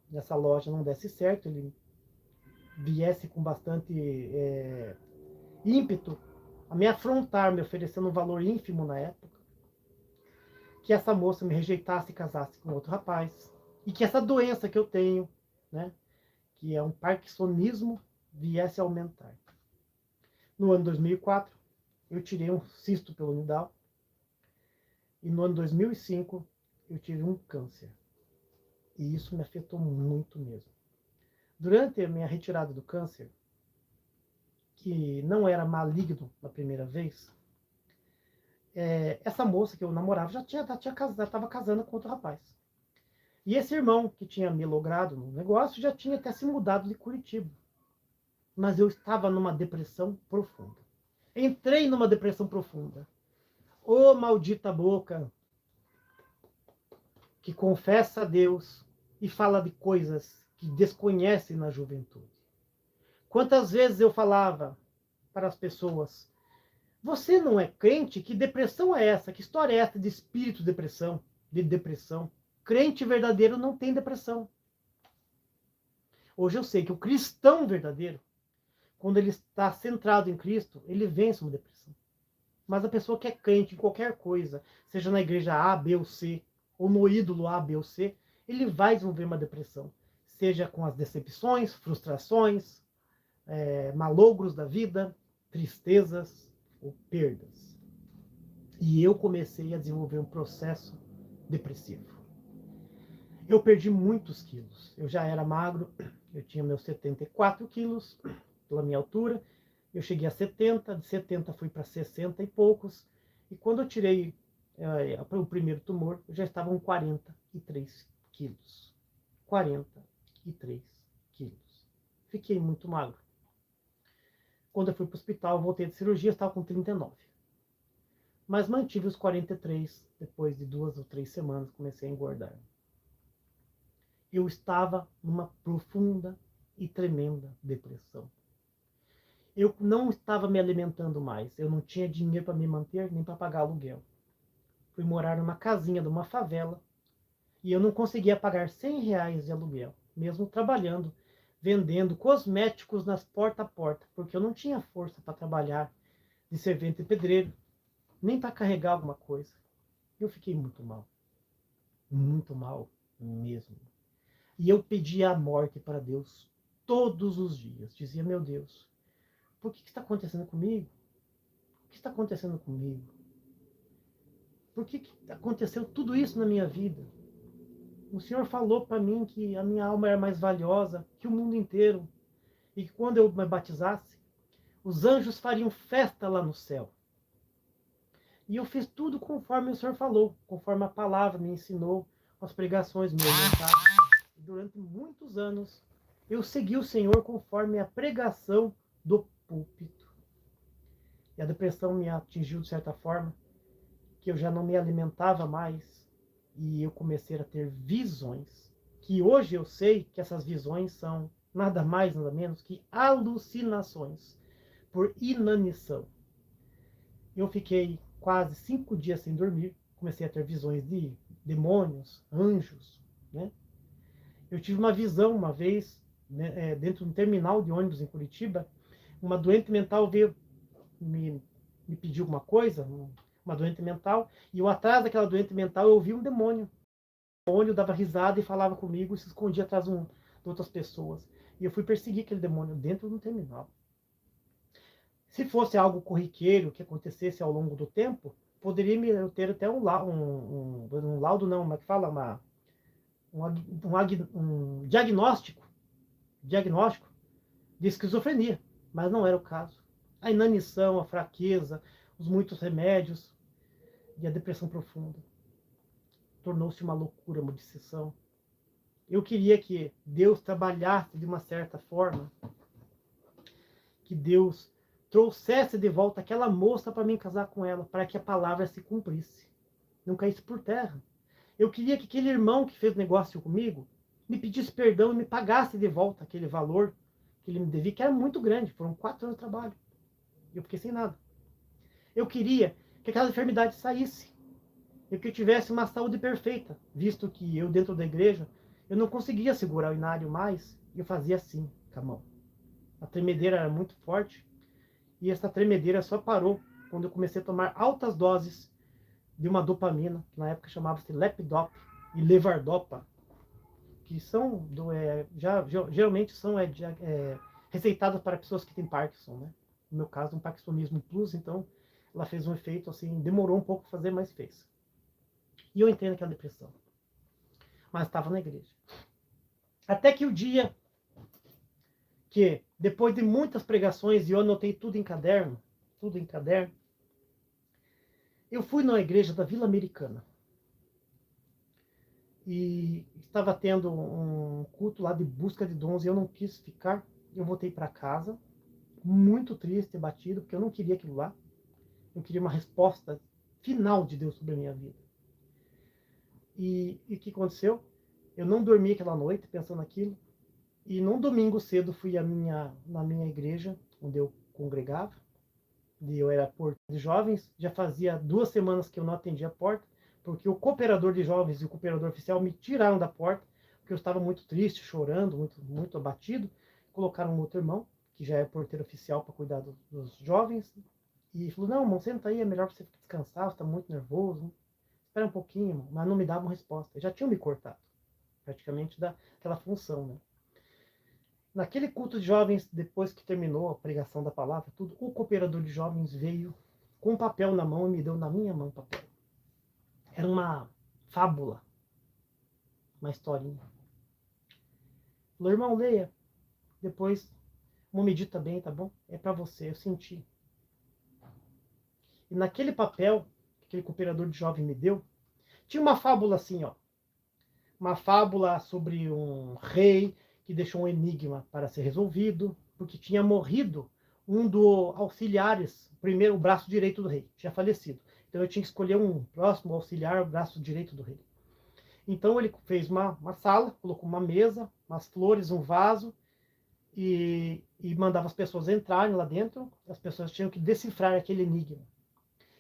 nessa loja, não desse certo, ele viesse com bastante ímpeto a me afrontar, me oferecendo um valor ínfimo na época, que essa moça me rejeitasse e casasse com outro rapaz, e que essa doença que eu tenho, né, que é um parkinsonismo, viesse a aumentar. No ano 2004, eu tirei um cisto pilonidal, e no ano 2005, eu tive um câncer. E isso me afetou muito mesmo. Durante a minha retirada do câncer, que não era maligno na primeira vez, essa moça que eu namorava já estava casando com outro rapaz. E esse irmão que tinha me logrado no negócio já tinha até se mudado de Curitiba. Mas eu estava numa depressão profunda. Entrei numa depressão profunda. Ô maldita boca que confessa a Deus e fala de coisas que desconhece na juventude. Quantas vezes eu falava para as pessoas: você não é crente? Que depressão é essa? Que história é essa de espírito de depressão? De depressão? Crente verdadeiro não tem depressão. Hoje eu sei que o cristão verdadeiro, quando ele está centrado em Cristo, ele vence uma depressão. Mas a pessoa que é crente em qualquer coisa, seja na igreja A, B ou C, ou no ídolo A, B ou C, ele vai desenvolver uma depressão. Seja com as decepções, frustrações, malogros da vida, tristezas ou perdas. E eu comecei a desenvolver um processo depressivo. Eu perdi muitos quilos. Eu já era magro, eu tinha meus 74 quilos pela minha altura. Eu cheguei a 70, de 70 fui para 60 e poucos. E quando eu tirei o primeiro tumor, eu já estava com 43 quilos. 43 quilos. Fiquei muito magro. Quando eu fui para o hospital, voltei de cirurgia, eu estava com 39. Mas mantive os 43, depois de 2 ou 3 semanas, comecei a engordar. Eu estava numa profunda e tremenda depressão. Eu não estava me alimentando mais, eu não tinha dinheiro para me manter, nem para pagar aluguel. Fui morar numa casinha de uma favela, e eu não conseguia pagar R$ 100 de aluguel, mesmo trabalhando, vendendo cosméticos nas porta a porta, porque eu não tinha força para trabalhar de servente e pedreiro, nem para carregar alguma coisa. Eu fiquei muito mal mesmo. E eu pedia a morte para Deus todos os dias. Dizia: meu Deus, por que está acontecendo comigo? O que está acontecendo comigo? Por que aconteceu tudo isso na minha vida? O Senhor falou para mim que a minha alma era mais valiosa que o mundo inteiro. E que quando eu me batizasse, os anjos fariam festa lá no céu. E eu fiz tudo conforme o Senhor falou, conforme a palavra me ensinou, as pregações me orientaram. Durante muitos anos, eu segui o Senhor conforme a pregação do púlpito. E a depressão me atingiu de certa forma, que eu já não me alimentava mais, e eu comecei a ter visões, que hoje eu sei que essas visões são nada mais, nada menos que alucinações por inanição. Eu fiquei quase 5 dias sem dormir, comecei a ter visões de demônios, anjos, né? Eu tive uma visão uma vez, né, dentro de um terminal de ônibus em Curitiba, uma doente mental veio me pedir alguma coisa, uma doente mental, e eu atrás daquela doente mental eu ouvi um demônio. O demônio dava risada e falava comigo e se escondia atrás de outras pessoas. E eu fui perseguir aquele demônio dentro do terminal. Se fosse algo corriqueiro que acontecesse ao longo do tempo, poderia ter até um laudo, não, como é que fala? Um diagnóstico de esquizofrenia, mas não era o caso. A inanição, a fraqueza, os muitos remédios e a depressão profunda tornou-se uma loucura, uma obsessão. Eu queria que Deus trabalhasse de uma certa forma, que Deus trouxesse de volta aquela moça para mim casar com ela, para que a palavra se cumprisse, não caísse por terra. Eu queria que aquele irmão que fez negócio comigo me pedisse perdão e me pagasse de volta aquele valor que ele me devia, que era muito grande, foram 4 anos de trabalho. Eu fiquei sem nada. Eu queria que aquela enfermidade saísse, e que eu tivesse uma saúde perfeita, visto que eu dentro da igreja, eu não conseguia segurar o inário mais, e eu fazia assim, com a mão. A tremedeira era muito forte, e essa tremedeira só parou quando eu comecei a tomar altas doses de uma dopamina, que na época chamava-se Lepidop e Levardopa, que são, geralmente são receitadas para pessoas que têm Parkinson, né? No meu caso, um Parkinsonismo Plus, então ela fez um efeito assim, demorou um pouco para fazer, mas fez. E eu entrei naquela depressão. Mas estava na igreja. Até que o dia que, depois de muitas pregações, e eu anotei tudo em caderno, eu fui na igreja da Vila Americana. E estava tendo um culto lá de busca de dons, e eu não quis ficar. Eu voltei para casa, muito triste, batido, porque eu não queria aquilo lá. Eu queria uma resposta final de Deus sobre a minha vida. E o que aconteceu? Eu não dormi aquela noite pensando naquilo. E num domingo cedo fui na minha igreja, onde eu congregava. E eu era porteiro de jovens. Já fazia 2 semanas que eu não atendia a porta, porque o cooperador de jovens e o cooperador oficial me tiraram da porta, porque eu estava muito triste, chorando, muito abatido. Colocaram um outro irmão, que já é porteiro oficial, para cuidar dos jovens. E falou, não, irmão, senta aí, é melhor você descansar, você está muito nervoso. Espera um pouquinho, irmão. Mas não me davam resposta. Já tinham me cortado, praticamente, daquela função, né? Naquele culto de jovens, depois que terminou a pregação da palavra, tudo, o cooperador de jovens veio com um papel na mão e me deu na minha mão o papel. Era uma fábula, uma historinha. Falou, irmão, leia. Depois, não medita bem, tá bom? É para você, eu senti. E naquele papel que aquele cooperador de jovem me deu, tinha uma fábula assim, ó. Uma fábula sobre um rei que deixou um enigma para ser resolvido, porque tinha morrido um dos auxiliares, primeiro o braço direito do rei, tinha falecido. Então eu tinha que escolher um próximo auxiliar, o braço direito do rei. Então ele fez uma sala, colocou uma mesa, umas flores, um vaso, e mandava as pessoas entrarem lá dentro. As pessoas tinham que decifrar aquele enigma.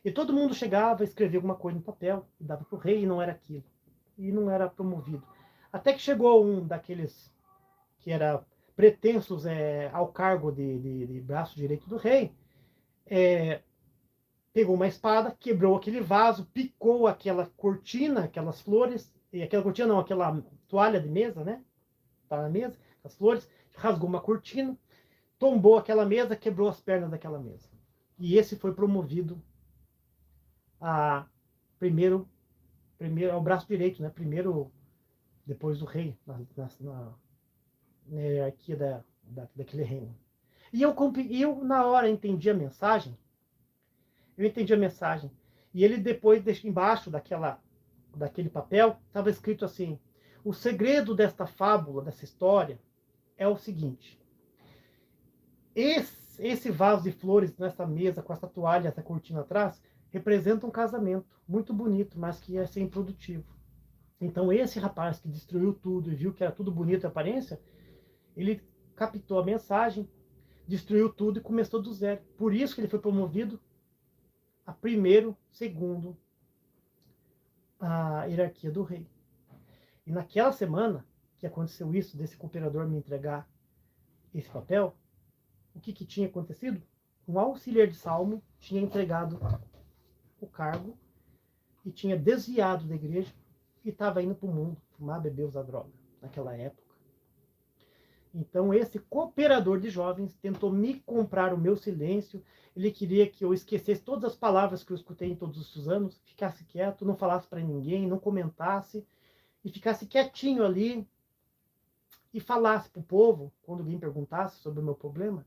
E todo mundo chegava, escrevia alguma coisa no papel, e dava para o rei, e não era aquilo. E não era promovido. Até que chegou um daqueles que era pretensos ao cargo de braço direito do rei, pegou uma espada, quebrou aquele vaso, picou aquela cortina, aquelas flores, e aquela cortina não, aquela toalha de mesa, né? Tá na mesa, as flores, rasgou uma cortina, tombou aquela mesa, quebrou as pernas daquela mesa. E esse foi promovido a primeiro ao braço direito, né? Primeiro depois do rei, na hierarquia daquele reino. E eu, na hora, entendi a mensagem. Eu entendi a mensagem. E ele depois, embaixo daquele papel, estava escrito assim: o segredo desta fábula, dessa história, é o seguinte. Esse vaso de flores nessa mesa, com essa toalha, essa cortina atrás, representa um casamento muito bonito, mas que ia ser improdutivo. Então esse rapaz que destruiu tudo e viu que era tudo bonito a aparência, ele captou a mensagem, destruiu tudo e começou do zero. Por isso que ele foi promovido a primeiro, segundo a hierarquia do rei. E naquela semana que aconteceu isso, desse cooperador me entregar esse papel, o que tinha acontecido? Um auxiliar de salmo tinha entregado o cargo e tinha desviado da igreja e estava indo para o mundo, fumar, beber, usar droga, naquela época. Então esse cooperador de jovens tentou me comprar o meu silêncio. Ele queria que eu esquecesse todas as palavras que eu escutei em todos os anos, ficasse quieto, não falasse para ninguém, não comentasse, e ficasse quietinho ali e falasse para o povo, quando alguém perguntasse sobre o meu problema,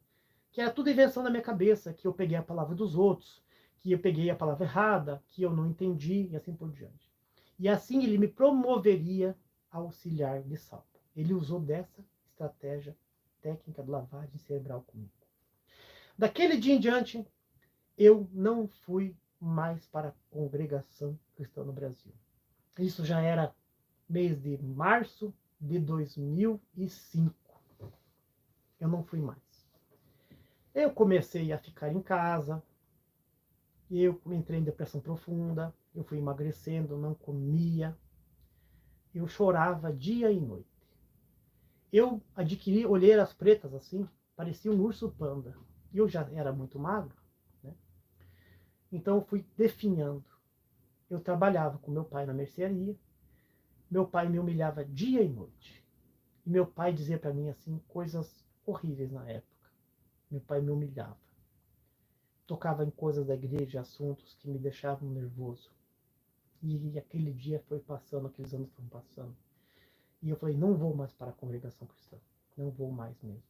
que era tudo invenção da minha cabeça, que eu peguei a palavra dos outros, que eu peguei a palavra errada, que eu não entendi, e assim por diante. E assim ele me promoveria a auxiliar de salvo. Ele usou dessa estratégia técnica de lavagem cerebral comigo. Daquele dia em diante, eu não fui mais para a congregação cristã no Brasil. Isso já era mês de março de 2005. Eu não fui mais. Eu comecei a ficar em casa, eu entrei em depressão profunda, eu fui emagrecendo, não comia, eu chorava dia e noite. Eu adquiri olheiras pretas assim, parecia um urso panda. E eu já era muito magro, né? Então eu fui definhando. Eu trabalhava com meu pai na mercearia, meu pai me humilhava dia e noite. E meu pai dizia para mim assim coisas horríveis na época. Meu pai me humilhava. Tocava em coisas da igreja, assuntos que me deixavam nervoso. E aquele dia foi passando, aqueles anos foram passando. E eu falei, não vou mais para a congregação cristã. Não vou mais mesmo.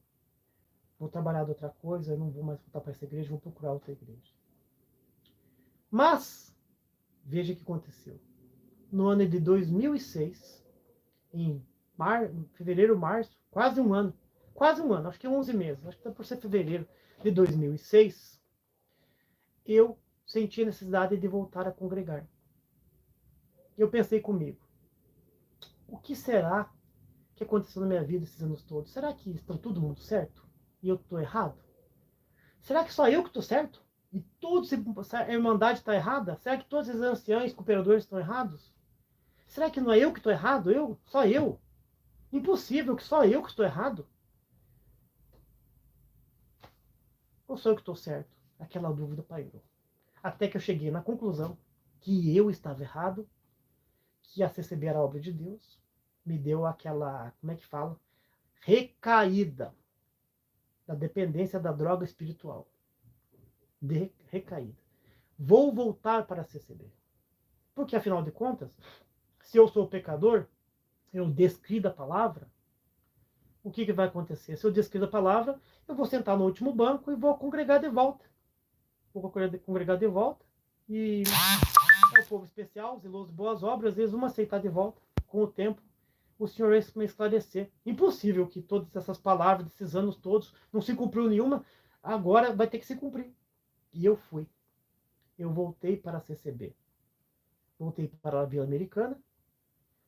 Vou trabalhar de outra coisa, eu não vou mais voltar para essa igreja, vou procurar outra igreja. Mas, veja o que aconteceu. No ano de 2006, em fevereiro, março, quase um ano, acho que 11 meses, acho que tá por ser fevereiro de 2006, eu senti a necessidade de voltar a congregar. Eu pensei comigo, o que será que aconteceu na minha vida esses anos todos? Será que estão todo mundo certo? E eu estou errado? Será que só eu que estou certo? E toda a Irmandade está errada? Será que todos os anciãos, cooperadores estão errados? Será que não é eu que estou errado? Eu? Só eu? Impossível que só eu que estou errado? Ou sou eu que estou certo? Aquela dúvida pairou. Até que eu cheguei na conclusão que eu estava errado, que a CCB era a obra de Deus, me deu aquela, como é que fala? Recaída da dependência da droga espiritual. Recaída. Vou voltar para a CCB. Porque, afinal de contas, se eu sou pecador, eu descrido a palavra, o que vai acontecer? Se eu descrido a palavra, eu vou sentar no último banco e vou congregar de volta. Vou congregar de volta e é o povo especial, zeloso, boas obras, eles vão aceitar de volta. Com o tempo, o Senhor vai me esclarecer. Impossível que todas essas palavras, desses anos todos, não se cumpriu nenhuma, agora vai ter que se cumprir. E eu fui. Eu voltei para a CCB. Voltei para a Vila Americana.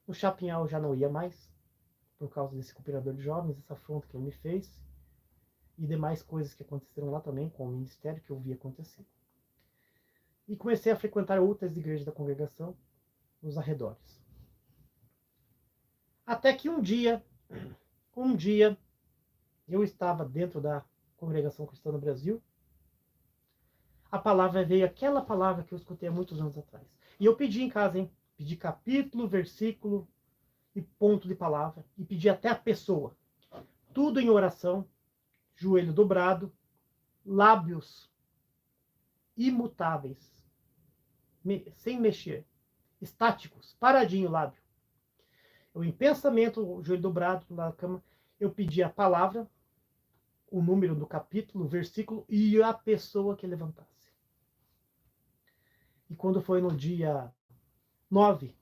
No Chapinhal eu já não ia mais, por causa desse cooperador de jovens, essa afronta que ele me fez, e demais coisas que aconteceram lá também, com o ministério que eu vi acontecer. E comecei a frequentar outras igrejas da congregação, nos arredores. Até que um dia, eu estava dentro da congregação cristã no Brasil, a palavra veio, aquela palavra que eu escutei há muitos anos atrás. E eu pedi em casa, hein? Pedi capítulo, versículo e ponto de palavra. E pedi até a pessoa. Tudo em oração, joelho dobrado, lábios imutáveis, sem mexer, estáticos, paradinho o lábio. Eu em pensamento, o joelho dobrado na cama, eu pedi a palavra, o número do capítulo, o versículo e a pessoa que levantasse. E quando foi no dia 9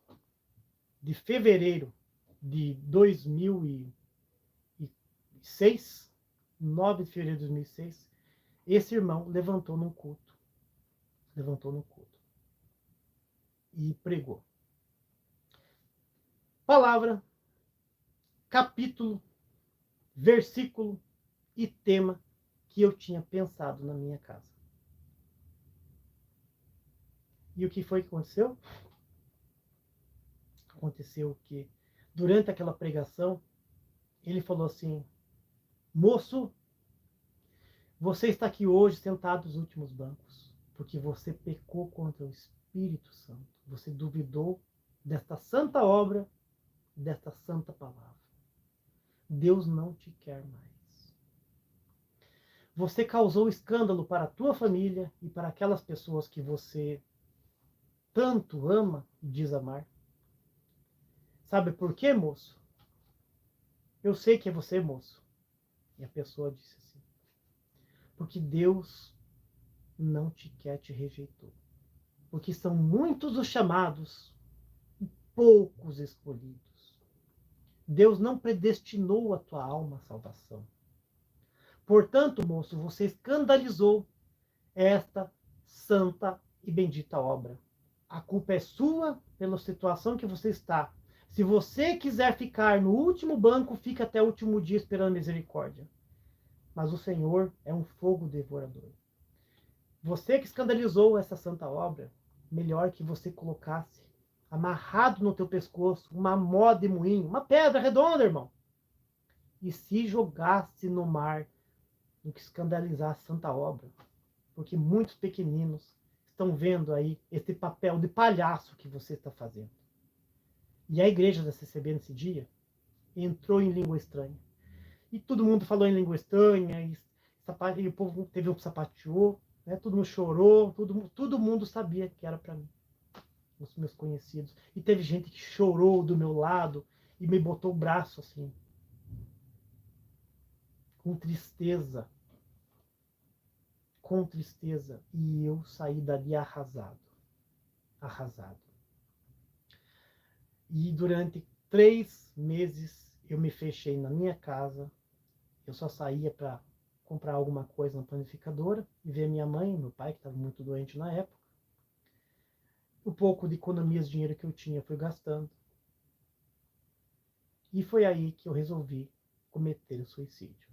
de fevereiro de 2006, 9 de fevereiro de 2006, esse irmão levantou no culto. E pregou. Palavra, capítulo, versículo e tema que eu tinha pensado na minha casa. E o que foi que aconteceu? Aconteceu que, durante aquela pregação, ele falou assim, moço, você está aqui hoje sentado nos últimos bancos, porque você pecou contra o Espírito Santo. Você duvidou desta santa obra, desta santa palavra. Deus não te quer mais. Você causou escândalo para a tua família e para aquelas pessoas que você tanto ama e diz amar. Sabe por quê, moço? Eu sei que é você, moço. E a pessoa disse assim, porque Deus não te quer, te rejeitou. Porque são muitos os chamados e poucos escolhidos. Deus não predestinou a tua alma à salvação. Portanto, moço, você escandalizou esta santa e bendita obra. A culpa é sua pela situação que você está. Se você quiser ficar no último banco, fica até o último dia esperando misericórdia. Mas o Senhor é um fogo devorador. Você que escandalizou essa santa obra, melhor que você colocasse amarrado no teu pescoço uma mó de moinho, uma pedra redonda, irmão, e se jogasse no mar do que escandalizar a santa obra. Porque muitos pequeninos estão vendo aí esse papel de palhaço que você está fazendo. E a igreja da CCB nesse dia entrou em língua estranha. E todo mundo falou em língua estranha, e o povo teve um sapateou, né? Todo mundo chorou, todo mundo sabia que era para mim, os meus conhecidos. E teve gente que chorou do meu lado e me botou o braço assim, com tristeza. E eu saí dali arrasado. E durante 3 meses eu me fechei na minha casa. Eu só saía para comprar alguma coisa na panificadora e ver minha mãe, meu pai, que estava muito doente na época. o pouco de economias de dinheiro que eu tinha, fui gastando. E foi aí que eu resolvi cometer o suicídio.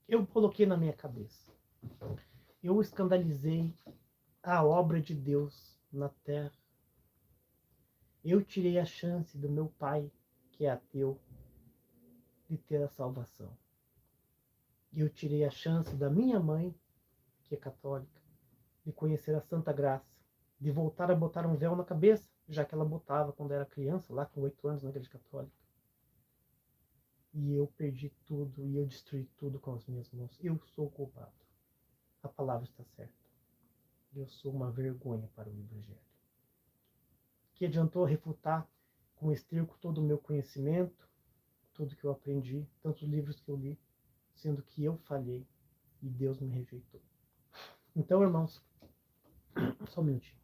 Eu coloquei na minha cabeça. Eu escandalizei a obra de Deus na terra. Eu tirei a chance do meu pai, que é ateu, de ter a salvação. Eu tirei a chance da minha mãe, que é católica, de conhecer a Santa Graça, de voltar a botar um véu na cabeça, já que ela botava quando era criança, lá com 8 anos na igreja católica. E eu perdi tudo, e eu destruí tudo com as minhas mãos. Eu sou o culpado. A palavra está certa. Eu sou uma vergonha para o Evangelho. Que adiantou refutar com esterco todo o meu conhecimento, tudo que eu aprendi, tantos livros que eu li, sendo que eu falhei e Deus me rejeitou. Então, irmãos, só um minutinho.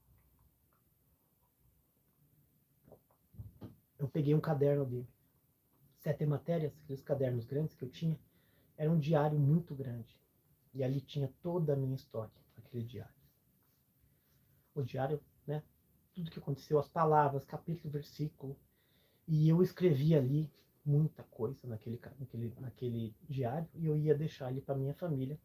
Eu peguei um caderno de 7 matérias, aqueles cadernos grandes que eu tinha, era um diário muito grande. E ali tinha toda a minha história, aquele diário. O diário, né? Tudo que aconteceu, as palavras, capítulo, versículo. E eu escrevi ali muita coisa naquele diário e eu ia deixar ali para minha família.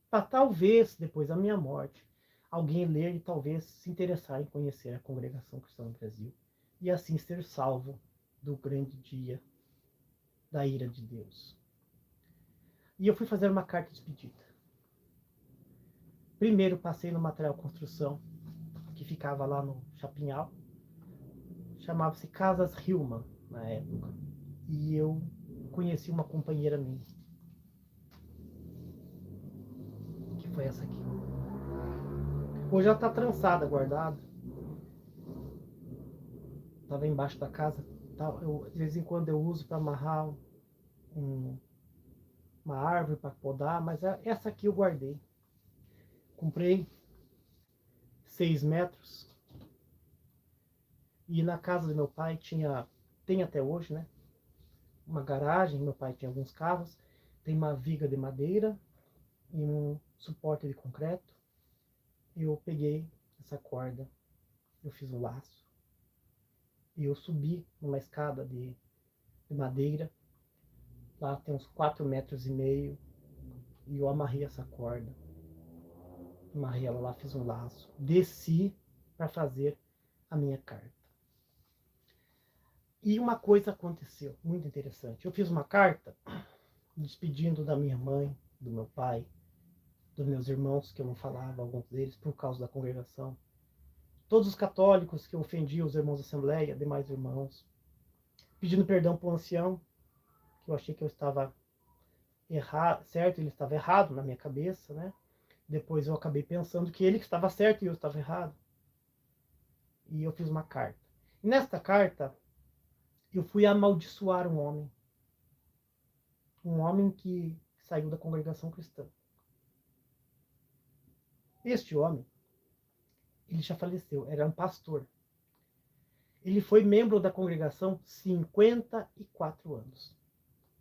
Para talvez, depois da minha morte, alguém ler e talvez se interessar em conhecer a Congregação Cristã do Brasil e assim ser salvo do grande dia da ira de Deus. E eu fui fazer uma carta de despedida. Primeiro passei no material construção, que ficava lá no Chapinhal. Chamava-se Casas Hillman, na época. E eu conheci uma companheira minha. Que foi essa aqui. Hoje ela está trançada, guardada. Estava embaixo da casa. De vez em quando eu uso para amarrar uma árvore para podar, mas essa aqui eu guardei. Comprei 6 metros. E na casa do meu pai tem até hoje, né? Uma garagem, meu pai tinha alguns carros. Tem uma viga de madeira e um suporte de concreto. Eu peguei essa corda, eu fiz um laço. E eu subi numa escada de madeira. Lá tem uns 4,5 metros. E eu amarrei essa corda. Amarrei ela lá, fiz um laço. Desci para fazer a minha carta. E uma coisa aconteceu, muito interessante. Eu fiz uma carta despedindo da minha mãe, do meu pai, dos meus irmãos, que eu não falava, alguns deles, por causa da congregação. Todos os católicos que eu ofendi, os irmãos da Assembleia, demais irmãos. Pedindo perdão para o ancião, que eu achei que eu estava errado, certo, ele estava errado na minha cabeça, né? Depois eu acabei pensando que ele estava certo e eu estava errado. E eu fiz uma carta. E nesta carta, eu fui amaldiçoar um homem. Um homem que saiu da congregação cristã. Este homem, ele já faleceu, era um pastor. Ele foi membro da congregação 54 anos.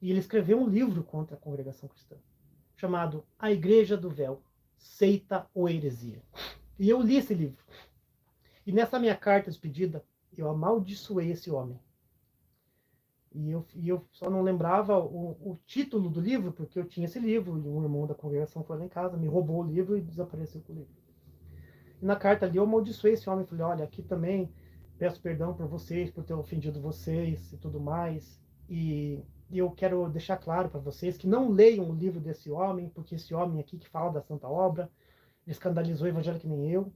E ele escreveu um livro contra a congregação cristã, chamado A Igreja do Véu, Seita ou Heresia. E eu li esse livro. E nessa minha carta de despedida, eu amaldiçoei esse homem. E eu só não lembrava o título do livro, porque eu tinha esse livro, e um irmão da congregação foi lá em casa, me roubou o livro e desapareceu com o livro. E na carta ali eu amaldiçoei esse homem, falei, olha, aqui também peço perdão por vocês, por ter ofendido vocês e tudo mais. E eu quero deixar claro para vocês que não leiam o livro desse homem, porque esse homem aqui que fala da Santa Obra, escandalizou o evangelho que nem eu.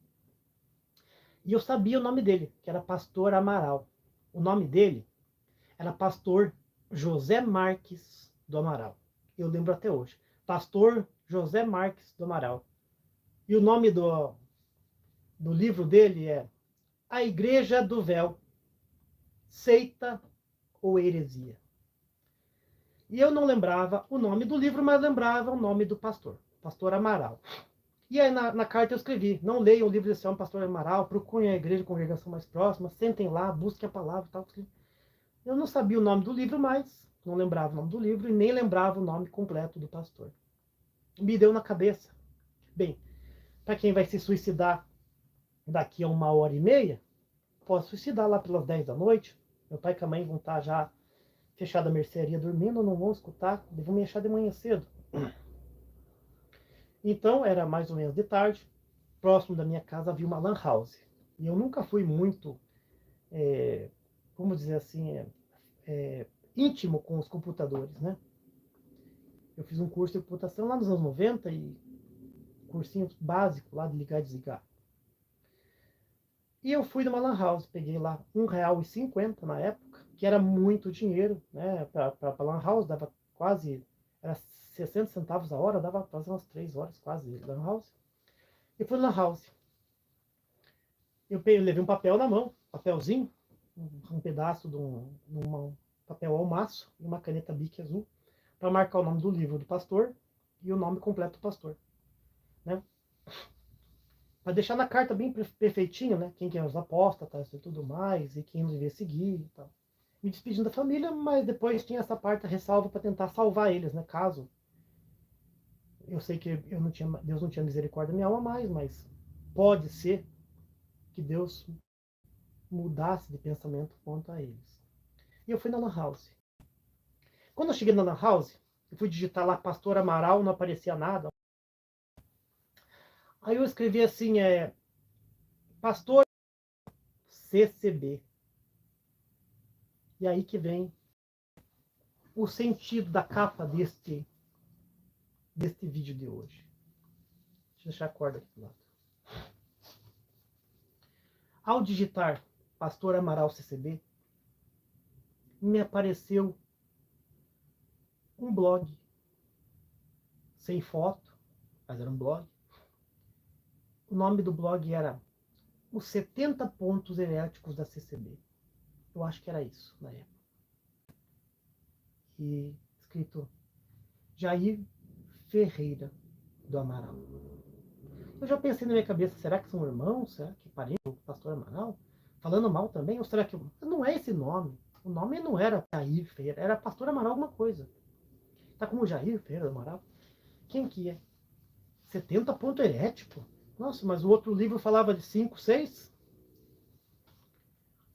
E eu sabia o nome dele, que era Pastor Amaral. O nome dele era Pastor José Marques do Amaral. Eu lembro até hoje. Pastor José Marques do Amaral. E o nome do livro dele é A Igreja do Véu, Seita ou Heresia. E eu não lembrava o nome do livro, mas lembrava o nome do pastor, Pastor Amaral. E aí na carta eu escrevi, não leiam o livro desse homem, Pastor Amaral, procurem a igreja, a congregação mais próxima, sentem lá, busquem a palavra e tal. Eu não sabia o nome do livro, mas não lembrava o nome do livro e nem lembrava o nome completo do pastor. Me deu na cabeça. Bem, para quem vai se suicidar, daqui a 1h30, posso suicidar lá pelas 10 da noite. Meu pai e a mãe vão estar já fechada a mercearia dormindo, não vão escutar, vão me achar de manhã cedo. Então, era mais ou menos de tarde, próximo da minha casa havia uma lan house. E eu nunca fui muito, como dizer assim, íntimo com os computadores, né? Eu fiz um curso de computação lá nos anos 90 e cursinho básico lá de ligar e desligar. E eu fui numa lan house, peguei lá R$1,50 na época, que era muito dinheiro, né? Para lan house dava quase, era 60 centavos a hora, dava para fazer umas 3 horas quase de lan house. E fui na lan house. Eu levei um papel na mão, papelzinho, um pedaço de um papel ao maço e uma caneta Bic azul, para marcar o nome do livro do pastor e o nome completo do pastor, né? Para deixar na carta bem perfeitinho, né? Quem é os apóstolos e tudo mais, e quem devia seguir e tal. Me despedindo da família, mas depois tinha essa parte ressalva para tentar salvar eles, né? Caso eu sei que Deus não tinha misericórdia da minha alma mais, mas pode ser que Deus mudasse de pensamento quanto a eles. E eu fui na lan house. Quando eu cheguei na lan house, eu fui digitar lá Pastor Amaral, não aparecia nada. Aí eu escrevi assim, Pastor CCB. E aí que vem o sentido da capa deste vídeo de hoje. Deixa eu deixar a corda aqui do lado. Ao digitar Pastor Amaral CCB, me apareceu um blog, sem foto, mas era um blog. O nome do blog era Os 70 Pontos Heréticos da CCB. Eu acho que era isso, na época. E escrito Jair Ferreira do Amaral. Eu já pensei na minha cabeça, será que são irmãos? Será que parente do pastor Amaral? Falando mal também? Ou será que... Não é esse nome. O nome não era Jair Ferreira, era pastor Amaral alguma coisa. Tá como Jair Ferreira do Amaral? Quem que é? 70 ponto herético? Nossa, mas o outro livro falava de 5, 6?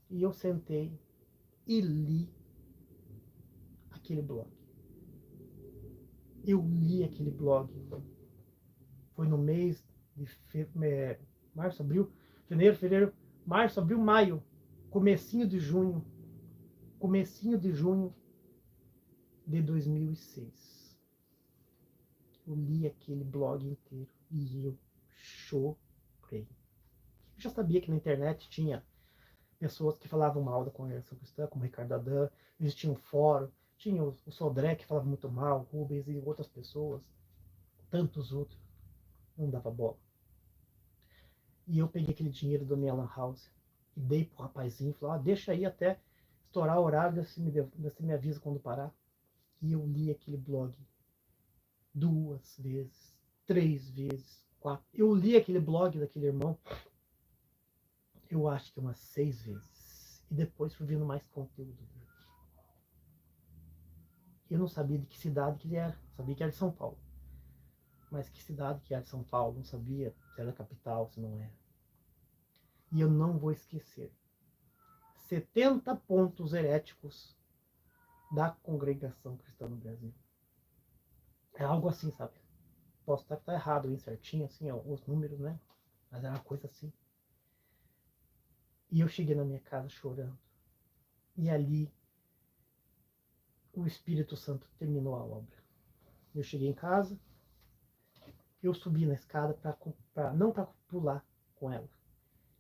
E eu sentei e li aquele blog. Eu li aquele blog. Foi no mês de março, abril, janeiro, fevereiro, março, abril, maio, comecinho de junho de 2006. Eu li aquele blog inteiro e eu chorei. Eu já sabia que na internet tinha pessoas que falavam mal da congregação cristã, como Ricardo Adan, existia um fórum, tinha o Sodré que falava muito mal, Rubens e outras pessoas, tantos outros, não dava bola. E eu peguei aquele dinheiro da minha lan house e dei pro rapazinho, falei, deixa aí até estourar o horário, você me avisa quando parar. E eu li aquele blog 2 vezes, 3 vezes, 4. Eu li aquele blog daquele irmão, eu acho que umas 6 vezes. E depois fui vendo mais conteúdo. Eu não sabia de que cidade que ele era. Sabia que era de São Paulo. Mas que cidade que era de São Paulo, não sabia se era capital, se não era. E eu não vou esquecer. 70 pontos heréticos da congregação cristã no Brasil. É algo assim, sabe? Posso estar errado, bem certinho, assim, os números, né? Mas era uma coisa assim. E eu cheguei na minha casa chorando. E ali o Espírito Santo terminou a obra. Eu cheguei em casa, eu subi na escada não para pular com ela.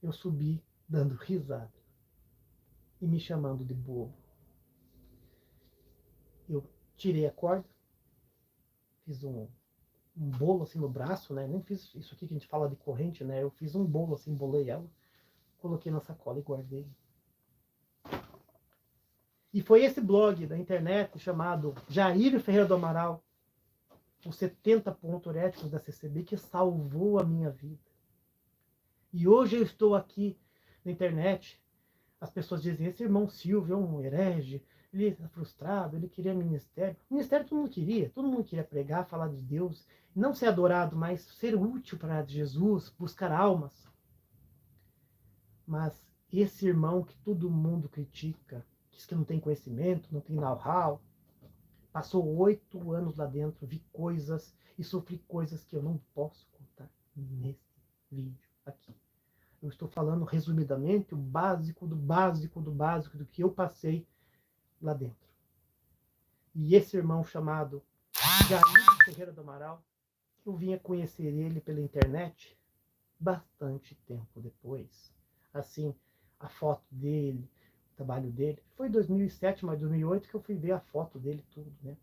Eu subi dando risada e me chamando de bobo. Eu tirei a corda, fiz um bolo assim no braço, né? Nem fiz isso aqui que a gente fala de corrente, né? Eu fiz um bolo assim, embolei ela, coloquei na sacola e guardei. E foi esse blog da internet chamado Jair Ferreira do Amaral, os 70 pontos heréticos da CCB, que salvou a minha vida. E hoje eu estou aqui na internet, as pessoas dizem, esse irmão Silvio é um herege, ele está frustrado, ele queria ministério. Ministério todo mundo queria pregar, falar de Deus, não ser adorado, mas ser útil para Jesus, buscar almas. Mas esse irmão que todo mundo critica, diz que não tem conhecimento, não tem know-how, passou 8 anos lá dentro, vi coisas e sofri coisas que eu não posso contar nesse vídeo aqui. Eu estou falando resumidamente o básico do básico do básico do que eu passei lá dentro. E esse irmão chamado Jair Ferreira do Amaral, eu vinha conhecer ele pela internet bastante tempo depois. Assim, a foto dele, o trabalho dele. Foi em 2007, mas 2008 que eu fui ver a foto dele tudo, né?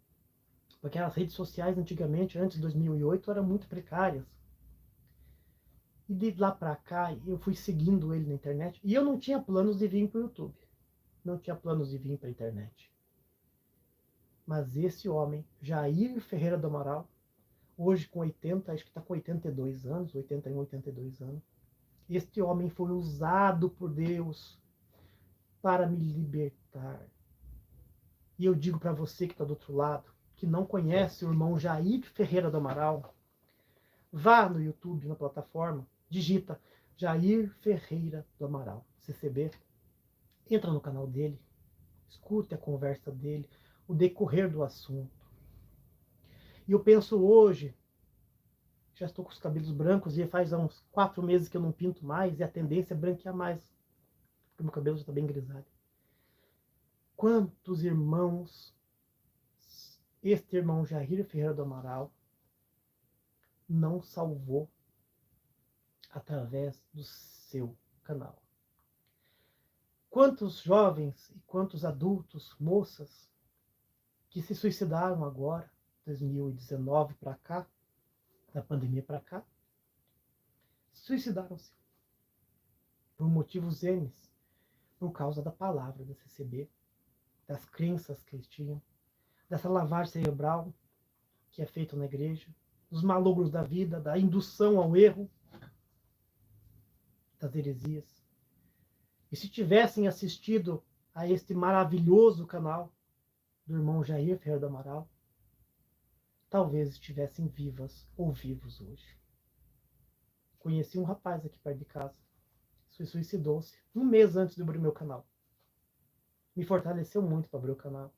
Porque as redes sociais antigamente, antes de 2008, eram muito precárias. E de lá pra cá, eu fui seguindo ele na internet. E eu não tinha planos de vir pro YouTube. Não tinha planos de vir pra internet. Mas esse homem, Jair Ferreira do Amaral, hoje com 80, acho que está com 82 anos, 81, 82 anos. Este homem foi usado por Deus para me libertar. E eu digo para você que está do outro lado, que não conhece o irmão Jair Ferreira do Amaral, vá no YouTube, na plataforma, digita Jair Ferreira do Amaral, CCB, entra no canal dele, escute a conversa dele, o decorrer do assunto. E eu penso hoje, já estou com os cabelos brancos e faz uns 4 meses que eu não pinto mais, e a tendência é branquear mais, porque meu cabelo já está bem grisalho. Quantos irmãos este irmão Jair Ferreira do Amaral não salvou através do seu canal? Quantos jovens e quantos adultos, moças, que se suicidaram agora, 2019 para cá, da pandemia para cá, suicidaram-se por motivos N, por causa da palavra da CCB, das crenças que eles tinham, dessa lavagem cerebral que é feita na igreja, dos malogros da vida, da indução ao erro, das heresias. E se tivessem assistido a este maravilhoso canal do irmão Jair Ferreira do Amaral, talvez estivessem vivas ou vivos hoje. Conheci um rapaz aqui perto de casa, suicidou-se 1 mês antes de abrir meu canal. Me fortaleceu muito para abrir o canal.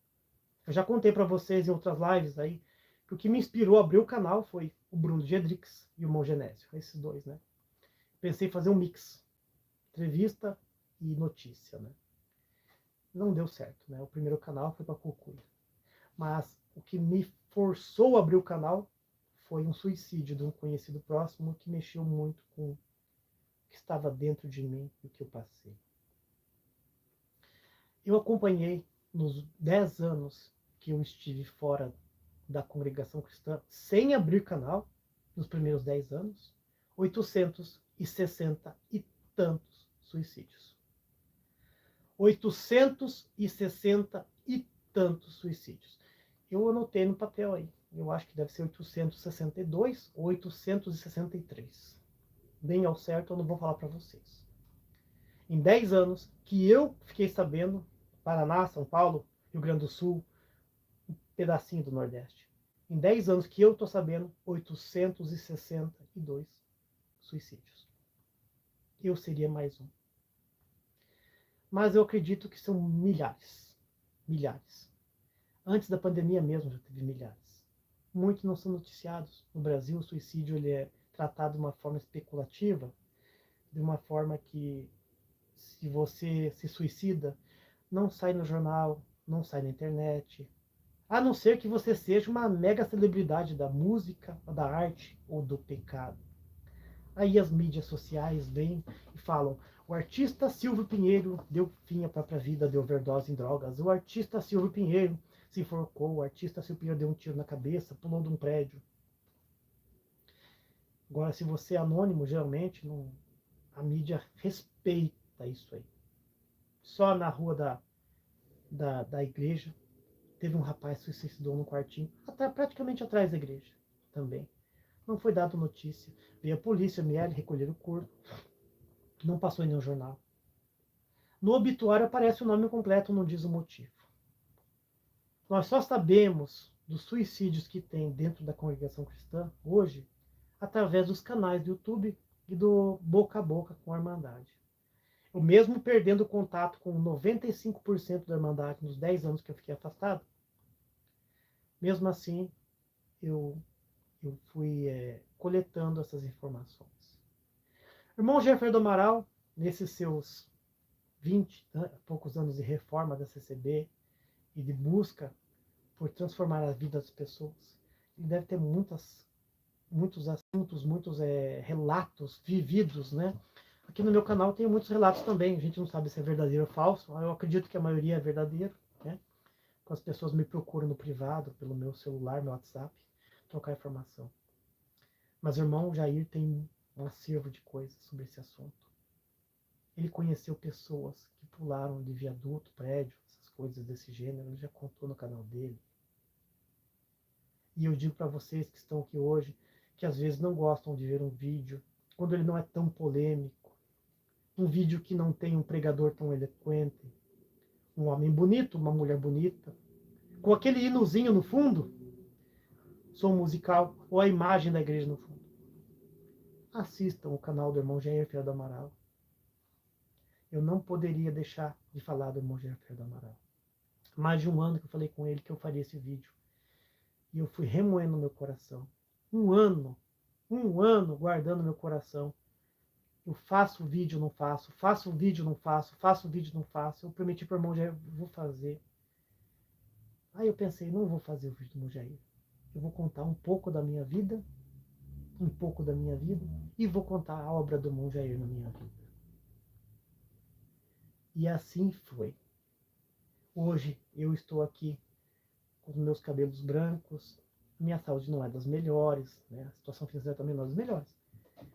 Eu já contei para vocês em outras lives aí que o que me inspirou a abrir o canal foi o Bruno Gedrix e o Mon Genésio, esses dois, né? Pensei em fazer um mix, entrevista e notícia, né? Não deu certo, né? O primeiro canal foi para Cucuia. Mas o que me forçou a abrir o canal foi um suicídio de um conhecido próximo que mexeu muito com o que estava dentro de mim e o que eu passei. Eu acompanhei nos 10 anos que eu estive fora da congregação cristã, sem abrir canal, nos primeiros 10 anos, 860 e tantos suicídios. 860 e tantos suicídios. Eu anotei no papel aí. Eu acho que deve ser 862 ou 863. Bem ao certo, eu não vou falar para vocês. Em 10 anos que eu fiquei sabendo, Paraná, São Paulo, Rio Grande do Sul, um pedacinho do Nordeste. Em 10 anos que eu estou sabendo, 862 suicídios. Eu seria mais um. Mas eu acredito que são milhares. Milhares. Antes da pandemia mesmo já teve milhares. Muitos não são noticiados. No Brasil, o suicídio ele é tratado de uma forma especulativa, de uma forma que, se você se suicida, não sai no jornal, não sai na internet, a não ser que você seja uma mega celebridade da música, da arte ou do pecado. Aí as mídias sociais vêm e falam: o artista Silvio Pinheiro deu fim à própria vida de overdose em drogas, o artista Silvio Pinheiro se enforcou, o artista Silvio Pinheiro deu um tiro na cabeça, pulou de um prédio. Agora, se você é anônimo, geralmente, não, a mídia respeita isso aí. Só na rua da igreja, teve um rapaz que se suicidou no quartinho, até praticamente atrás da igreja também. Não foi dado notícia. Veio a polícia, a ML, recolher o corpo. Não passou em nenhum jornal. No obituário aparece o nome completo, não diz o motivo. Nós só sabemos dos suicídios que tem dentro da congregação cristã hoje através dos canais do YouTube e do boca a boca com a Irmandade. Eu mesmo perdendo contato com 95% da Irmandade nos 10 anos que eu fiquei afastado, mesmo assim, eu, eu fui coletando essas informações. Irmão Jefferson do Amaral, nesses seus 20 poucos anos de reforma da CCB e de busca por transformar a vida das pessoas, ele deve ter muitos assuntos, muitos relatos vividos, né? Aqui no meu canal tem muitos relatos também, a gente não sabe se é verdadeiro ou falso, eu acredito que a maioria é verdadeiro, né? As pessoas me procuram no privado, pelo meu celular, meu WhatsApp, trocar informação. Mas o irmão Jair tem um acervo de coisas sobre esse assunto. Ele conheceu pessoas que pularam de viaduto, prédio, essas coisas desse gênero, ele já contou no canal dele. E eu digo para vocês que estão aqui hoje, que às vezes não gostam de ver um vídeo, quando ele não é tão polêmico, um vídeo que não tem um pregador tão eloquente, um homem bonito, uma mulher bonita, com aquele hinozinho no fundo, som musical, ou a imagem da igreja no fundo. Assistam o canal do irmão Jair Ferreira do Amaral. Eu não poderia deixar de falar do irmão Jair Ferreira do Amaral. Mais de um ano que eu falei com ele que eu faria esse vídeo. E eu fui remoendo meu coração. Um ano guardando meu coração. Eu faço vídeo, não faço, faço vídeo, não faço, faço vídeo, não faço. Eu prometi para o irmão Jair, vou fazer. Aí eu pensei, não vou fazer o vídeo do irmão Jair. Eu vou contar um pouco da minha vida, e vou contar a obra do irmão Jair na minha vida. E assim foi. Hoje eu estou aqui com os meus cabelos brancos, minha saúde não é das melhores, né? A situação financeira também não é das melhores.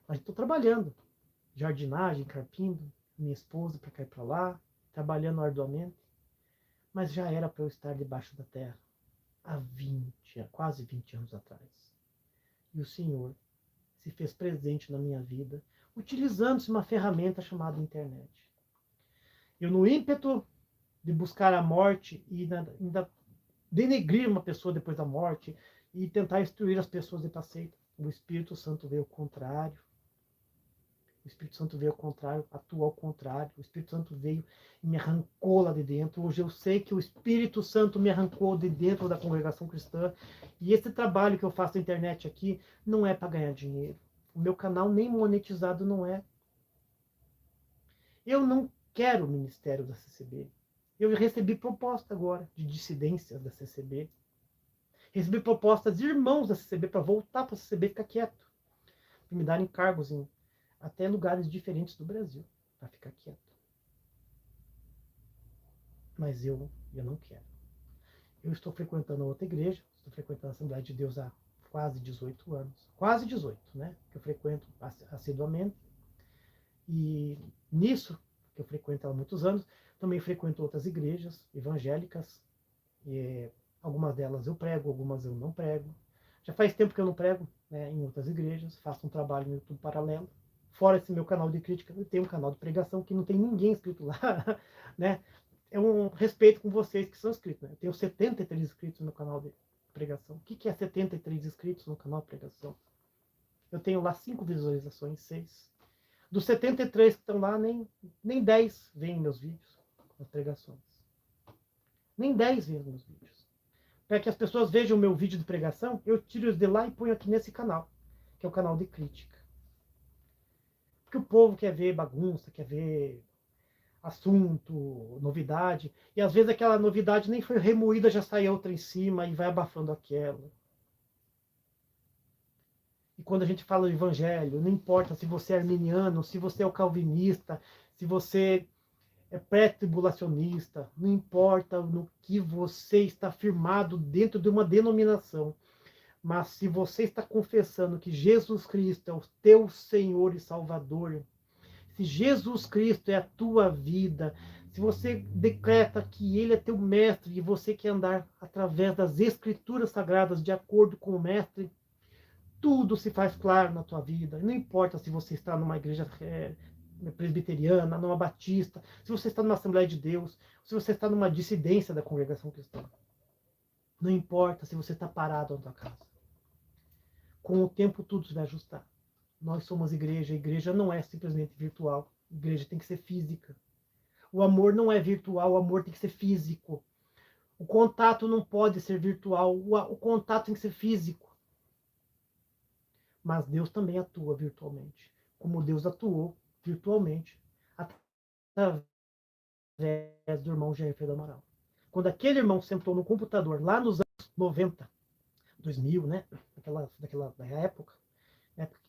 Mas estou trabalhando, jardinagem, carpindo, minha esposa para cá e para lá, trabalhando arduamente. Mas já era para eu estar debaixo da terra há quase 20 anos atrás. E o Senhor se fez presente na minha vida, utilizando-se uma ferramenta chamada internet. Eu, no ímpeto de buscar a morte e ainda denegrir uma pessoa depois da morte e tentar instruir as pessoas de passeio, o Espírito Santo veio ao contrário. O Espírito Santo veio ao contrário, atuou ao contrário. O Espírito Santo veio e me arrancou lá de dentro. Hoje eu sei que o Espírito Santo me arrancou de dentro da congregação cristã. E esse trabalho que eu faço na internet aqui não é para ganhar dinheiro. O meu canal nem monetizado não é. Eu não quero o ministério da CCB. Eu recebi proposta agora de dissidências da CCB. Recebi propostas de irmãos da CCB para voltar para a CCB e ficar quieto. Para me darem cargos em até lugares diferentes do Brasil, para ficar quieto. Mas eu não quero. Eu estou frequentando outra igreja, estou frequentando a Assembleia de Deus há quase 18 anos. Quase 18, né? Que eu frequento assiduamente. E nisso, que eu frequento há muitos anos, também frequento outras igrejas evangélicas. E algumas delas eu prego, algumas eu não prego. Já faz tempo que eu não prego, né, em outras igrejas, faço um trabalho no YouTube paralelo. Fora esse meu canal de crítica, eu tenho um canal de pregação que não tem ninguém inscrito lá, né? É um respeito com vocês que são inscritos, né? Eu tenho 73 inscritos no meu canal de pregação. O que é 73 inscritos no canal de pregação? Eu tenho lá 5 visualizações, 6. Dos 73 que estão lá, nem 10 veem meus vídeos, as pregações. Nem 10 veem meus vídeos. Para que as pessoas vejam o meu vídeo de pregação, eu tiro eles de lá e ponho aqui nesse canal, que é o canal de crítica. Porque o povo quer ver bagunça, quer ver assunto, novidade, e às vezes aquela novidade nem foi remoída, já sai outra em cima e vai abafando aquela. E quando a gente fala do evangelho, não importa se você é arminiano, se você é o calvinista, se você é pré-tribulacionista, não importa no que você está firmado dentro de uma denominação, mas se você está confessando que Jesus Cristo é o teu Senhor e Salvador, se Jesus Cristo é a tua vida, se você decreta que Ele é teu mestre e você quer andar através das Escrituras Sagradas de acordo com o mestre, tudo se faz claro na tua vida. Não importa se você está numa igreja presbiteriana, numa batista, se você está numa Assembleia de Deus, se você está numa dissidência da congregação cristã. Não importa se você está parado na tua casa. Com o tempo tudo se vai ajustar. Nós somos igreja, a igreja não é simplesmente virtual. Igreja tem que ser física. O amor não é virtual, o amor tem que ser físico. O contato não pode ser virtual, o contato tem que ser físico. Mas Deus também atua virtualmente, como Deus atuou virtualmente através do irmão Jefferson do Amaral. Quando aquele irmão sentou no computador lá nos anos 90, 2000, né? Daquela época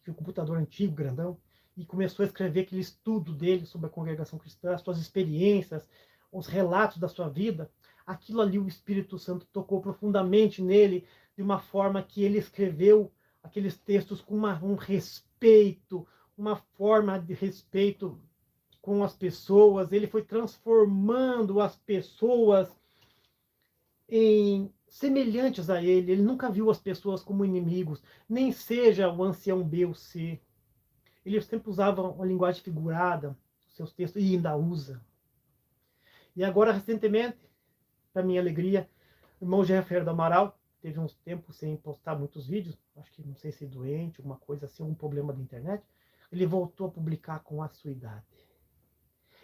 que o computador antigo, grandão, e começou a escrever aquele estudo dele sobre a congregação cristã, as suas experiências, os relatos da sua vida, aquilo ali o Espírito Santo tocou profundamente nele, de uma forma que ele escreveu aqueles textos com um respeito, uma forma de respeito com as pessoas, ele foi transformando as pessoas em semelhantes a ele. Ele nunca viu as pessoas como inimigos, nem seja o ancião B ou C. Ele sempre usava uma linguagem figurada, seus textos, e ainda usa. E agora, recentemente, para minha alegria, o irmão Jefferson do Amaral teve uns tempos sem postar muitos vídeos, acho que não sei se doente, alguma coisa assim, algum problema da internet. Ele voltou a publicar com a sua idade.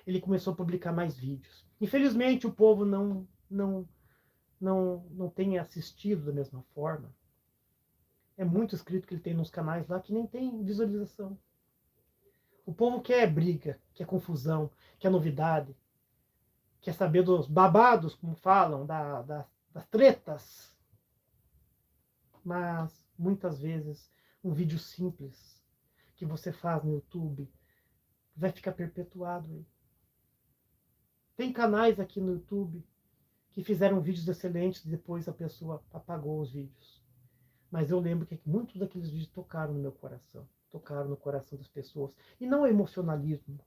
Ele começou a publicar mais vídeos. Infelizmente, o povo não tem assistido da mesma forma. É muito inscrito que ele tem nos canais lá que nem tem visualização. O povo quer briga, quer confusão, quer novidade, quer saber dos babados, como falam, das tretas. Mas, muitas vezes, um vídeo simples que você faz no YouTube vai ficar perpetuado aí. Tem canais aqui no YouTube que fizeram vídeos excelentes e depois a pessoa apagou os vídeos. Mas eu lembro que muitos daqueles vídeos tocaram no meu coração, tocaram no coração das pessoas. E não é emocionalismo,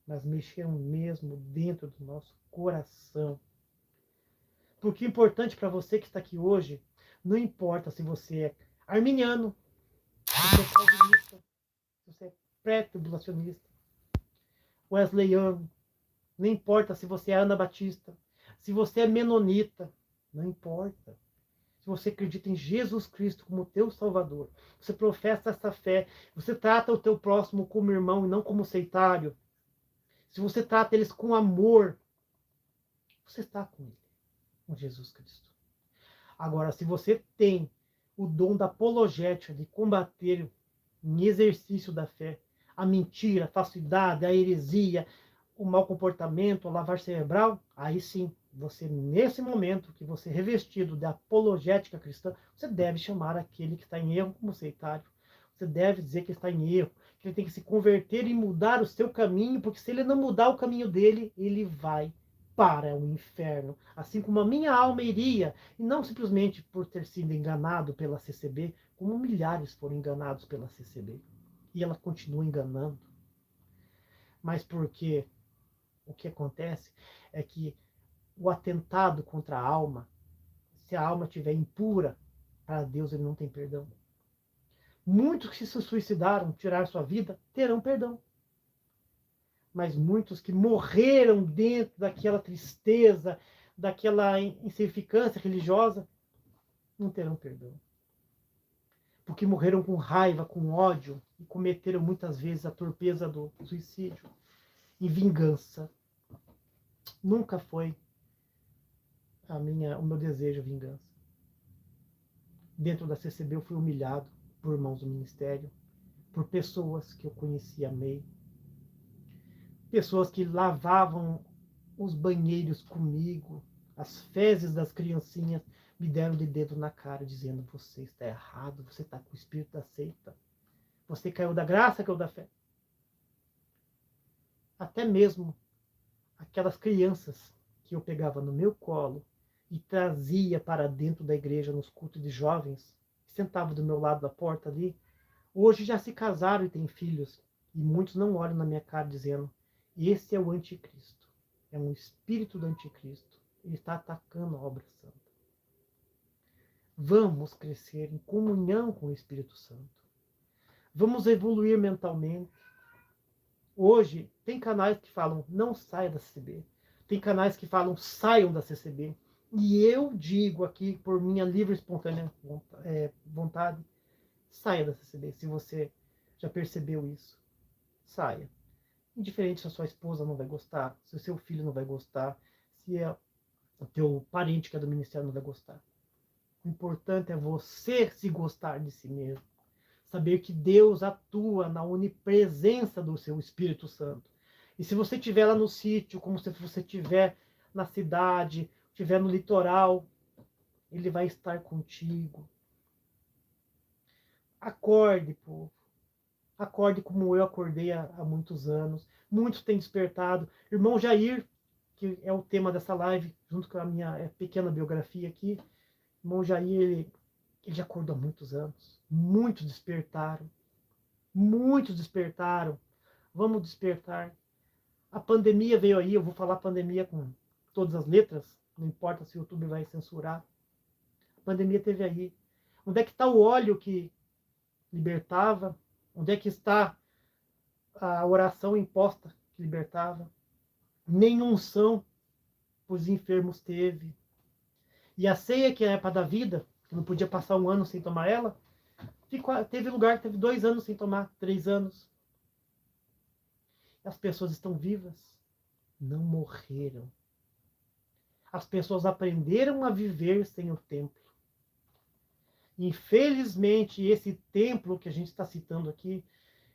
mas mexeram mesmo dentro do nosso coração. Porque o importante para você que está aqui hoje, não importa se você é arminiano, se você é calvinista, se você é pré-tribulacionista, wesleyano, não importa se você é anabatista, se você é menonita, não importa. Se você acredita em Jesus Cristo como teu Salvador, você professa essa fé, você trata o teu próximo como irmão e não como sectário, se você trata eles com amor, você está com ele, com Jesus Cristo. Agora, se você tem o dom da apologética, de combater em exercício da fé a mentira, a falsidade, a heresia, o mau comportamento, a lavagem cerebral, aí sim, você, nesse momento que você é revestido da apologética cristã, você deve chamar aquele que está em erro como sectário. Você deve dizer que está em erro, que ele tem que se converter e mudar o seu caminho, porque se ele não mudar o caminho dele, ele vai para o inferno. Assim como a minha alma iria, e não simplesmente por ter sido enganado pela CCB, como milhares foram enganados pela CCB. E ela continua enganando. Mas porque o que acontece é que o atentado contra a alma, se a alma estiver impura, para Deus ele não tem perdão. Muitos que se suicidaram, tiraram sua vida, terão perdão. Mas muitos que morreram dentro daquela tristeza, daquela insignificância religiosa, não terão perdão. Porque morreram com raiva, com ódio, e cometeram muitas vezes a torpeza do suicídio. E vingança. Nunca foi o meu desejo vingança. Dentro da CCB eu fui humilhado por irmãos do ministério, por pessoas que eu conheci e amei, pessoas que lavavam os banheiros comigo, as fezes das criancinhas me deram de dedo na cara, dizendo: você está errado, você está com o espírito da seita, você caiu da graça, caiu da fé. Até mesmo aquelas crianças que eu pegava no meu colo e trazia para dentro da igreja nos cultos de jovens, sentava do meu lado da porta ali, hoje já se casaram e têm filhos, e muitos não olham na minha cara dizendo: esse é o anticristo, é um espírito do anticristo, ele está atacando a obra santa. Vamos crescer em comunhão com o Espírito Santo. Vamos evoluir mentalmente. Hoje, tem canais que falam: não saia da CCB. Tem canais que falam: saiam da CCB. E eu digo aqui, por minha livre e espontânea vontade, saia da CCB. Se você já percebeu isso, saia. Indiferente se a sua esposa não vai gostar, se o seu filho não vai gostar, se o teu parente que é do ministério não vai gostar. O importante é você se gostar de si mesmo. Saber que Deus atua na onipresença do seu Espírito Santo. E se você estiver lá no sítio, como se você estiver na cidade, estiver no litoral, Ele vai estar contigo. Acorde, povo. Acorde como eu acordei há muitos anos. Muitos têm despertado. Irmão Jair, que é o tema dessa live, junto com a minha pequena biografia aqui. Irmão Jair, ele já acordou há muitos anos. Muitos despertaram. Muitos despertaram. Vamos despertar. A pandemia veio aí, eu vou falar pandemia com todas as letras, não importa se o YouTube vai censurar. A pandemia teve aí. Onde é que está o óleo que libertava? Onde é que está a oração imposta que libertava? Nem unção os enfermos teve. E a ceia, que é para da vida, que não podia passar um ano sem tomar ela, teve lugar que teve 2 anos sem tomar, 3 anos. As pessoas estão vivas, não morreram. As pessoas aprenderam a viver sem o templo. Infelizmente, esse templo que a gente está citando aqui,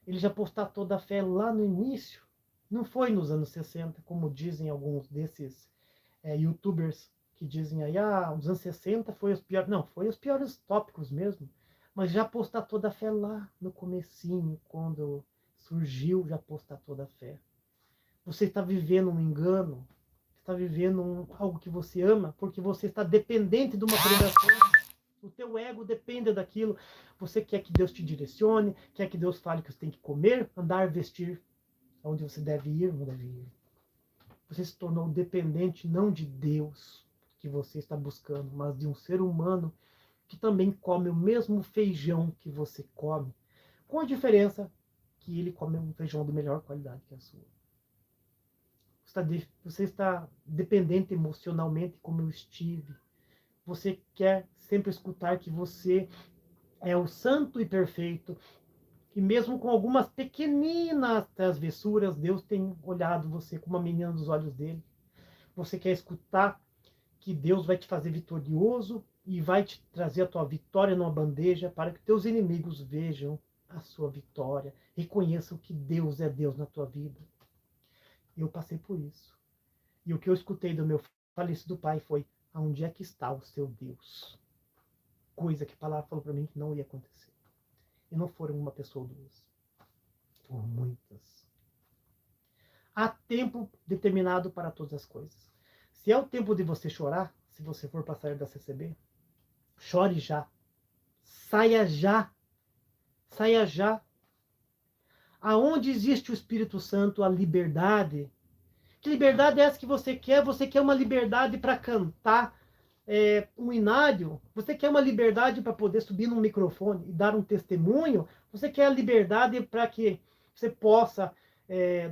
ele já apostatou da fé lá no início. Não foi nos anos 60, como dizem alguns desses youtubers que dizem aí, os anos 60 foi os piores. Não, foi os piores tópicos mesmo. Mas já apostatou da fé lá no comecinho, quando surgiu, já apostatou da fé. Você está vivendo um engano, está vivendo algo que você ama, porque você está dependente de uma pregação. O teu ego depende daquilo. Você quer que Deus te direcione, quer que Deus fale que você tem que comer, andar, vestir, aonde você deve ir, não deve ir. Você se tornou dependente não de Deus que você está buscando, mas de um ser humano que também come o mesmo feijão que você come, com a diferença que ele come um feijão de melhor qualidade que a sua. Você está dependente emocionalmente, como eu estive. Você quer sempre escutar que você é o santo e perfeito. E mesmo com algumas pequeninas travessuras, Deus tem olhado você como uma menina dos olhos dele. Você quer escutar que Deus vai te fazer vitorioso e vai te trazer a tua vitória numa bandeja para que teus inimigos vejam a sua vitória. Reconheçam que Deus é Deus na tua vida. Eu passei por isso. E o que eu escutei do meu falecido pai foi: aonde é que está o seu Deus? Coisa que a palavra falou para mim que não ia acontecer. E não foram uma pessoa ou duas. Foram muitas. Há tempo determinado para todas as coisas. Se é o tempo de você chorar, se você for para sair da CCB, chore já. Saia já. Saia já. Aonde existe o Espírito Santo, a liberdade. Que liberdade é essa que você quer? Você quer uma liberdade para cantar um inário? Você quer uma liberdade para poder subir num microfone e dar um testemunho? Você quer a liberdade para que você possa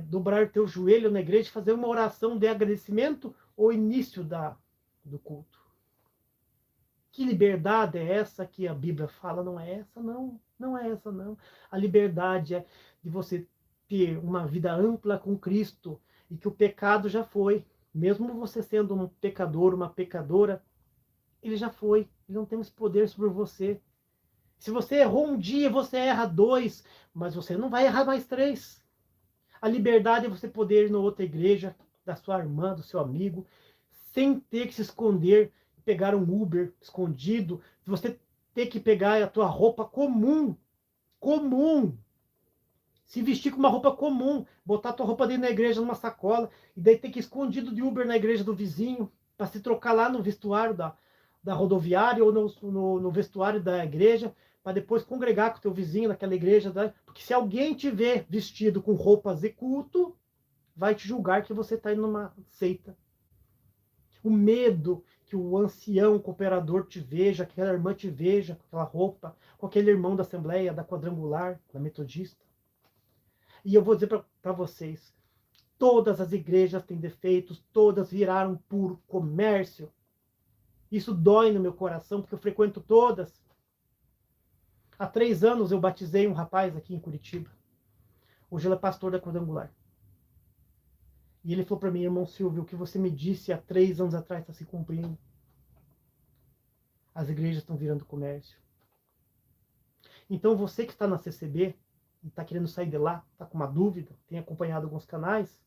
dobrar teu joelho na igreja e fazer uma oração de agradecimento ou início do culto? Que liberdade é essa que a Bíblia fala? Não é essa, não. Não é essa, não. A liberdade é de você ter uma vida ampla com Cristo e que o pecado já foi. Mesmo você sendo um pecador, uma pecadora, ele já foi. Ele não tem esse poder sobre você. Se você errou um dia, você erra 2, mas você não vai errar mais 3. A liberdade é você poder ir na outra igreja, da sua irmã, do seu amigo, sem ter que se esconder, pegar um Uber escondido, você ter que pegar a tua roupa comum, se vestir com uma roupa comum, botar a tua roupa dentro da igreja numa sacola, e daí ter que ir escondido de Uber na igreja do vizinho, para se trocar lá no vestuário da rodoviária ou no vestuário da igreja, para depois congregar com o teu vizinho naquela igreja. Porque se alguém te ver vestido com roupas de culto, vai te julgar que você está indo numa seita. O medo que o ancião cooperador te veja, que aquela irmã te veja com aquela roupa, com aquele irmão da Assembleia, da Quadrangular, da Metodista. E eu vou dizer para vocês, todas as igrejas têm defeitos, todas viraram puro comércio. Isso dói no meu coração, porque eu frequento todas. Há 3 anos eu batizei um rapaz aqui em Curitiba. Hoje ele é pastor da Quadrangular. E ele falou para mim, irmão Silvio, o que você me disse há 3 anos atrás está se cumprindo. As igrejas estão virando comércio. Então você que está na CCB e está querendo sair de lá, está com uma dúvida, tem acompanhado alguns canais,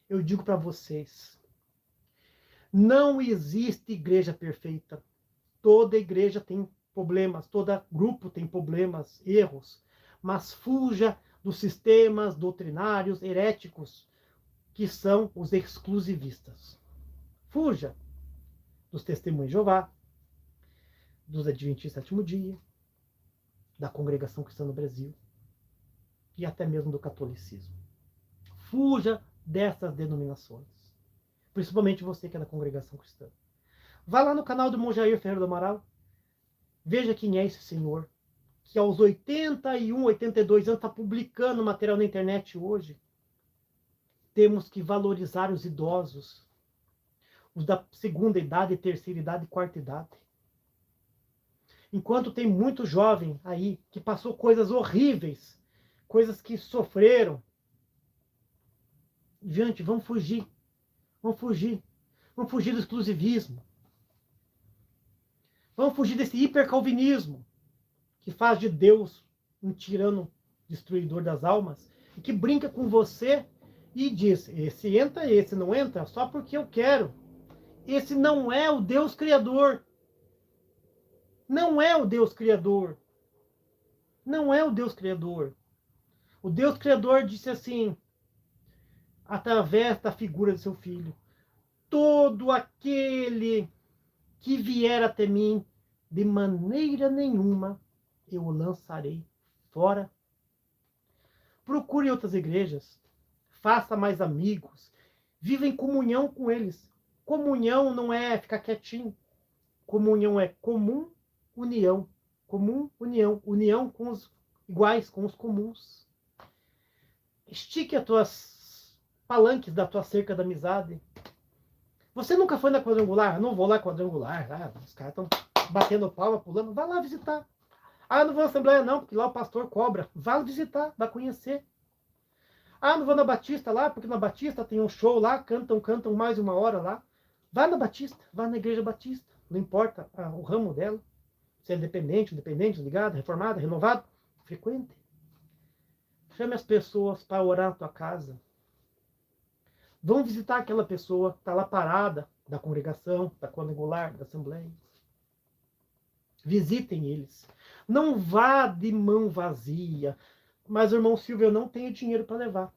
eu digo para vocês, não existe igreja perfeita. Toda igreja tem problemas, todo grupo tem problemas, erros, mas fuja dos sistemas doutrinários heréticos, que são os exclusivistas. Fuja dos testemunhos de Jeová, dos Adventistas do Sétimo Dia, da Congregação Cristã no Brasil e até mesmo do catolicismo. Fuja dessas denominações, principalmente você que é da Congregação Cristã. Vá lá no canal do irmão Jair Ferreira do Amaral, veja quem é esse senhor, que aos 81, 82 anos está publicando material na internet hoje. Temos que valorizar os idosos, os da segunda idade, terceira idade e quarta idade. Enquanto tem muito jovem aí que passou coisas horríveis, coisas que sofreram. Gente, vamos fugir. Vamos fugir. Vamos fugir do exclusivismo. Vamos fugir desse hipercalvinismo que faz de Deus um tirano destruidor das almas e que brinca com você e diz, esse entra, esse não entra, só porque eu quero. Esse não é o Deus Criador. Não é o Deus Criador. Não é o Deus Criador. O Deus Criador disse assim, através da figura de seu Filho, todo aquele que vier até mim, de maneira nenhuma eu o lançarei fora. Procure outras igrejas, faça mais amigos, viva em comunhão com eles. Comunhão não é ficar quietinho. Comunhão é comum, união. Comum, união. União com os iguais, com os comuns. Estique as tuas palanques da tua cerca da amizade. Você nunca foi na quadrangular? Eu não vou lá quadrangular. Os caras estão batendo palma, pulando. Vai lá visitar. Eu não vou na Assembleia não, porque lá o pastor cobra. Vai visitar, vai conhecer. Não vou na Batista lá, porque na Batista tem um show lá, cantam mais 1 hora lá. Vai na Batista, vai na Igreja Batista. Não importa o ramo dela. Se é independente, ligado, reformado, renovado. Frequente. Chame as pessoas para orar na tua casa. Vão visitar aquela pessoa que está lá parada, da congregação, da quadrangular, da assembleia. Visitem eles. Não vá de mão vazia. Mas, irmão Silvio, eu não tenho dinheiro para levar.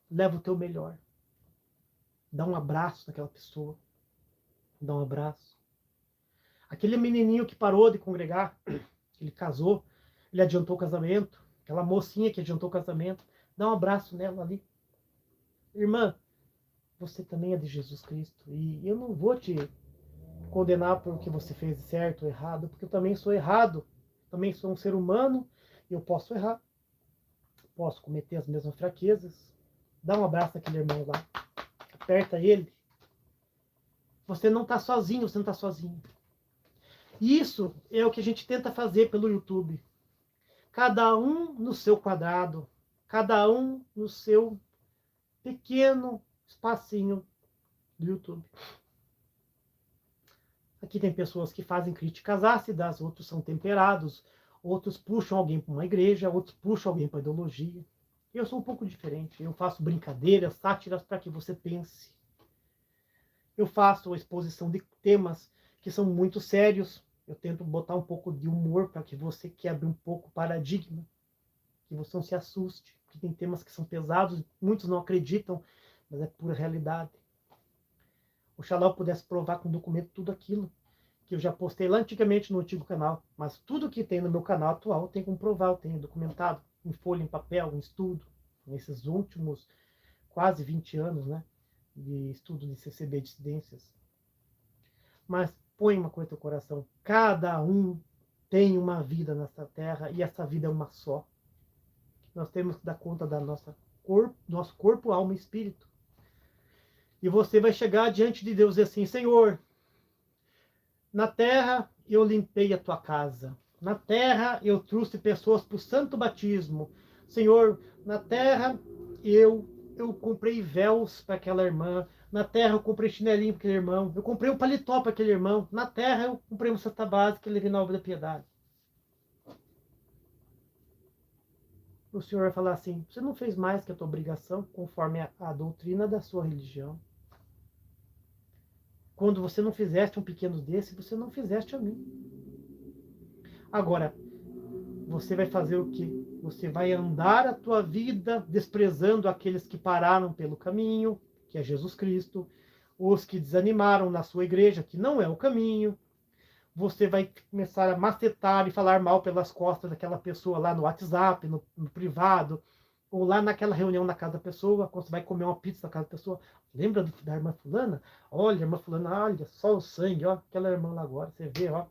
Leva o teu melhor. Dá um abraço naquela pessoa. Dá um abraço. Aquele menininho que parou de congregar, ele casou, ele adiantou o casamento. Aquela mocinha que adiantou o casamento, dá um abraço nela ali. Irmã, você também é de Jesus Cristo. E eu não vou te condenar por o que você fez certo ou errado, porque eu também sou errado. Também sou um ser humano e eu posso errar. Posso cometer as mesmas fraquezas. Dá um abraço naquele irmão lá. Aperta ele. Você não está sozinho, você não está sozinho. Isso é o que a gente tenta fazer pelo YouTube. Cada um no seu quadrado. Cada um no seu pequeno espacinho do YouTube. Aqui tem pessoas que fazem críticas ácidas, outros são temperados, outros puxam alguém para uma igreja, outros puxam alguém para a ideologia. Eu sou um pouco diferente. Eu faço brincadeiras, sátiras para que você pense. Eu faço a exposição de temas que são muito sérios. Eu tento botar um pouco de humor para que você quebre um pouco o paradigma. Que você não se assuste. Porque tem temas que são pesados, muitos não acreditam, mas é pura realidade. Oxalá eu pudesse provar com documento tudo aquilo que eu já postei lá antigamente no antigo canal. Mas tudo que tem no meu canal atual eu tenho como provar, eu tenho documentado em folha, em papel, em estudo. Nesses últimos quase 20 anos, né, de estudo de CCB dissidências. Mas põe uma coisa no coração. Cada um tem uma vida nessa terra e essa vida é uma só. Nós temos que dar conta da nosso corpo, alma e espírito. E você vai chegar diante de Deus e dizer assim, Senhor, na terra eu limpei a tua casa. Na terra eu trouxe pessoas para o santo batismo. Senhor, na terra eu eu comprei véus para aquela irmã. Na terra eu comprei chinelinho para aquele irmão. Eu comprei um paletó para aquele irmão. Na terra eu comprei uma cesta básica e levei na obra da piedade. O Senhor vai falar assim: você não fez mais que a tua obrigação conforme a doutrina da sua religião. Quando você não fizeste um pequeno desse, você não fizeste a mim. Agora, você vai fazer o quê? Você vai andar a tua vida desprezando aqueles que pararam pelo caminho, que é Jesus Cristo, os que desanimaram na sua igreja, que não é o caminho. Você vai começar a macetar e falar mal pelas costas daquela pessoa lá no WhatsApp, no privado, ou lá naquela reunião na casa da pessoa, quando você vai comer uma pizza na casa da pessoa. Lembra da irmã fulana? Olha, irmã fulana, olha só o sangue, ó, aquela irmã lá agora, você vê, ó.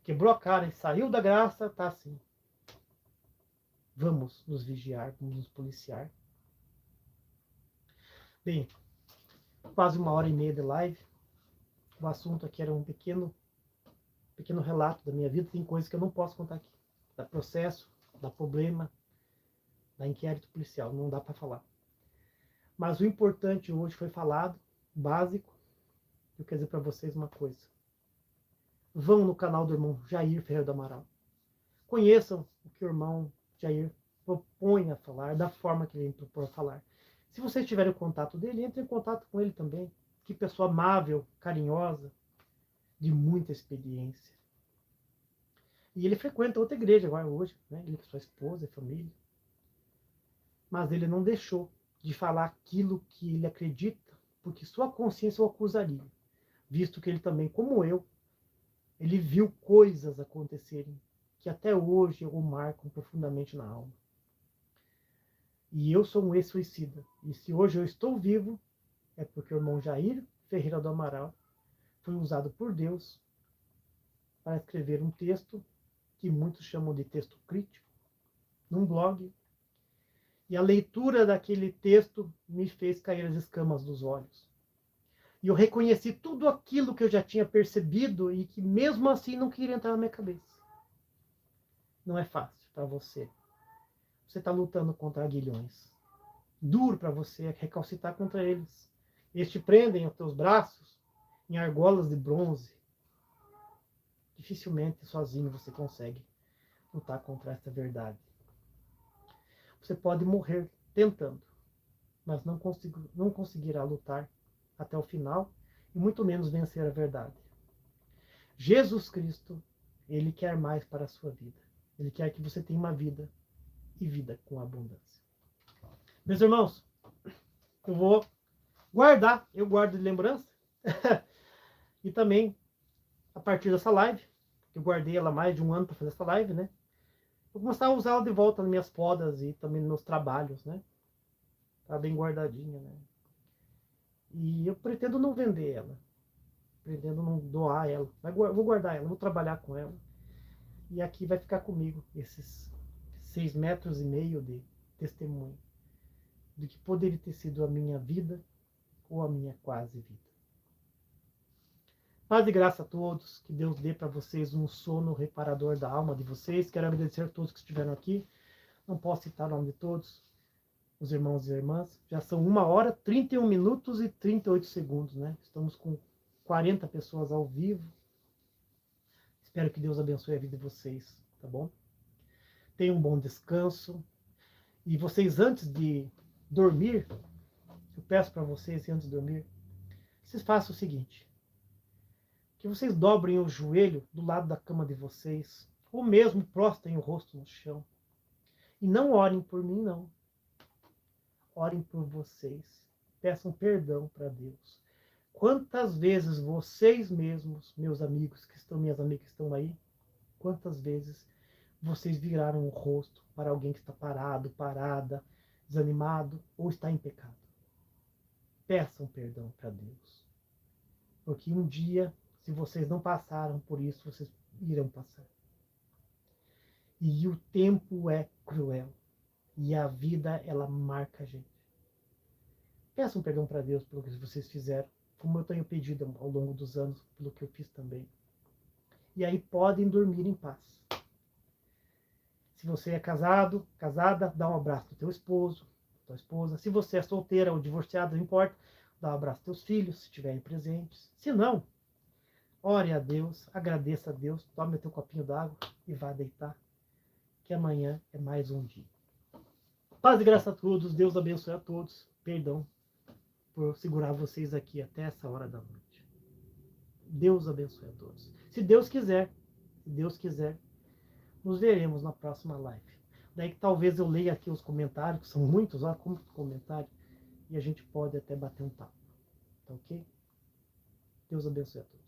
Quebrou a cara e saiu da graça, tá assim. Vamos nos vigiar, vamos nos policiar. Bem, quase 1h30 de live. O assunto aqui era um pequeno relato da minha vida. Tem coisas que eu não posso contar aqui. Dá processo, dá problema, dá inquérito policial, não dá para falar. Mas o importante hoje foi falado, básico. Eu quero dizer para vocês uma coisa. Vão no canal do irmão Jair Ferreira do Amaral. Conheçam o que o irmão Jair propõe a falar, da forma que ele propõe a falar. Se vocês tiverem o contato dele, entre em contato com ele também. Que pessoa amável, carinhosa, de muita experiência. E ele frequenta outra igreja agora hoje, né? Ele com sua esposa e família. Mas ele não deixou de falar aquilo que ele acredita, porque sua consciência o acusaria. Visto que ele também, como eu, ele viu coisas acontecerem que até hoje o marcam profundamente na alma. E eu sou um ex-suicida. E se hoje eu estou vivo, é porque o irmão Jair Ferreira do Amaral foi usado por Deus para escrever um texto que muitos chamam de texto crítico, num blog. E a leitura daquele texto me fez cair as escamas dos olhos. E eu reconheci tudo aquilo que eu já tinha percebido e que mesmo assim não queria entrar na minha cabeça. Não é fácil para você. Você está lutando contra aguilhões. Duro para você recalcitar contra eles. Eles te prendem os teus braços em argolas de bronze. Dificilmente sozinho você consegue lutar contra essa verdade. Você pode morrer tentando, mas não conseguirá lutar até o final e muito menos vencer a verdade. Jesus Cristo, Ele quer mais para a sua vida. Ele quer que você tenha uma vida e vida com abundância. Meus irmãos, eu vou guardar, eu guardo de lembrança, e também, a partir dessa live, eu guardei ela mais de 1 ano para fazer essa live, né? Vou começar a usá-la de volta nas minhas podas e também nos meus trabalhos, né? Tá bem guardadinha, né? E eu pretendo não vender ela. Pretendo não doar ela. Vou guardar ela, vou trabalhar com ela. E aqui vai ficar comigo esses 6,5 metros de testemunho do que poderia ter sido a minha vida ou a minha quase vida. Paz e graça a todos, que Deus dê para vocês um sono reparador da alma de vocês. Quero agradecer a todos que estiveram aqui. Não posso citar o nome de todos, os irmãos e irmãs. Já são 1h, 31 minutos e 38 segundos, né? Estamos com 40 pessoas ao vivo. Espero que Deus abençoe a vida de vocês, tá bom? Tenham um bom descanso. E vocês, antes de dormir, eu peço para vocês, antes de dormir, vocês façam o seguinte: que vocês dobrem o joelho do lado da cama de vocês, ou mesmo prostrem o rosto no chão. E não orem por mim, não. Orem por vocês. Peçam perdão para Deus. Quantas vezes vocês mesmos, meus amigos minhas amigas que estão aí, quantas vezes vocês viraram o rosto para alguém que está parado, parada, desanimado ou está em pecado? Peçam perdão para Deus. Porque um dia, se vocês não passaram por isso, vocês irão passar. E o tempo é cruel. E a vida, ela marca a gente. Peçam perdão para Deus pelo que vocês fizeram, como eu tenho pedido ao longo dos anos, pelo que eu fiz também. E aí podem dormir em paz. Se você é casado, casada, dá um abraço no teu esposo. tua esposa. Se você é solteira ou divorciada, não importa, dá um abraço aos teus filhos, se estiverem presentes. Se não, ore a Deus, agradeça a Deus, tome o teu copinho d'água e vá deitar, que amanhã é mais um dia. Paz e graça a todos, Deus abençoe a todos. Perdão por segurar vocês aqui até essa hora da noite. Deus abençoe a todos. Se Deus quiser, nos veremos na próxima live. Daí que talvez eu leia aqui os comentários, que são muitos, olha como comentário, e a gente pode até bater um papo. Tá ok? Deus abençoe a todos.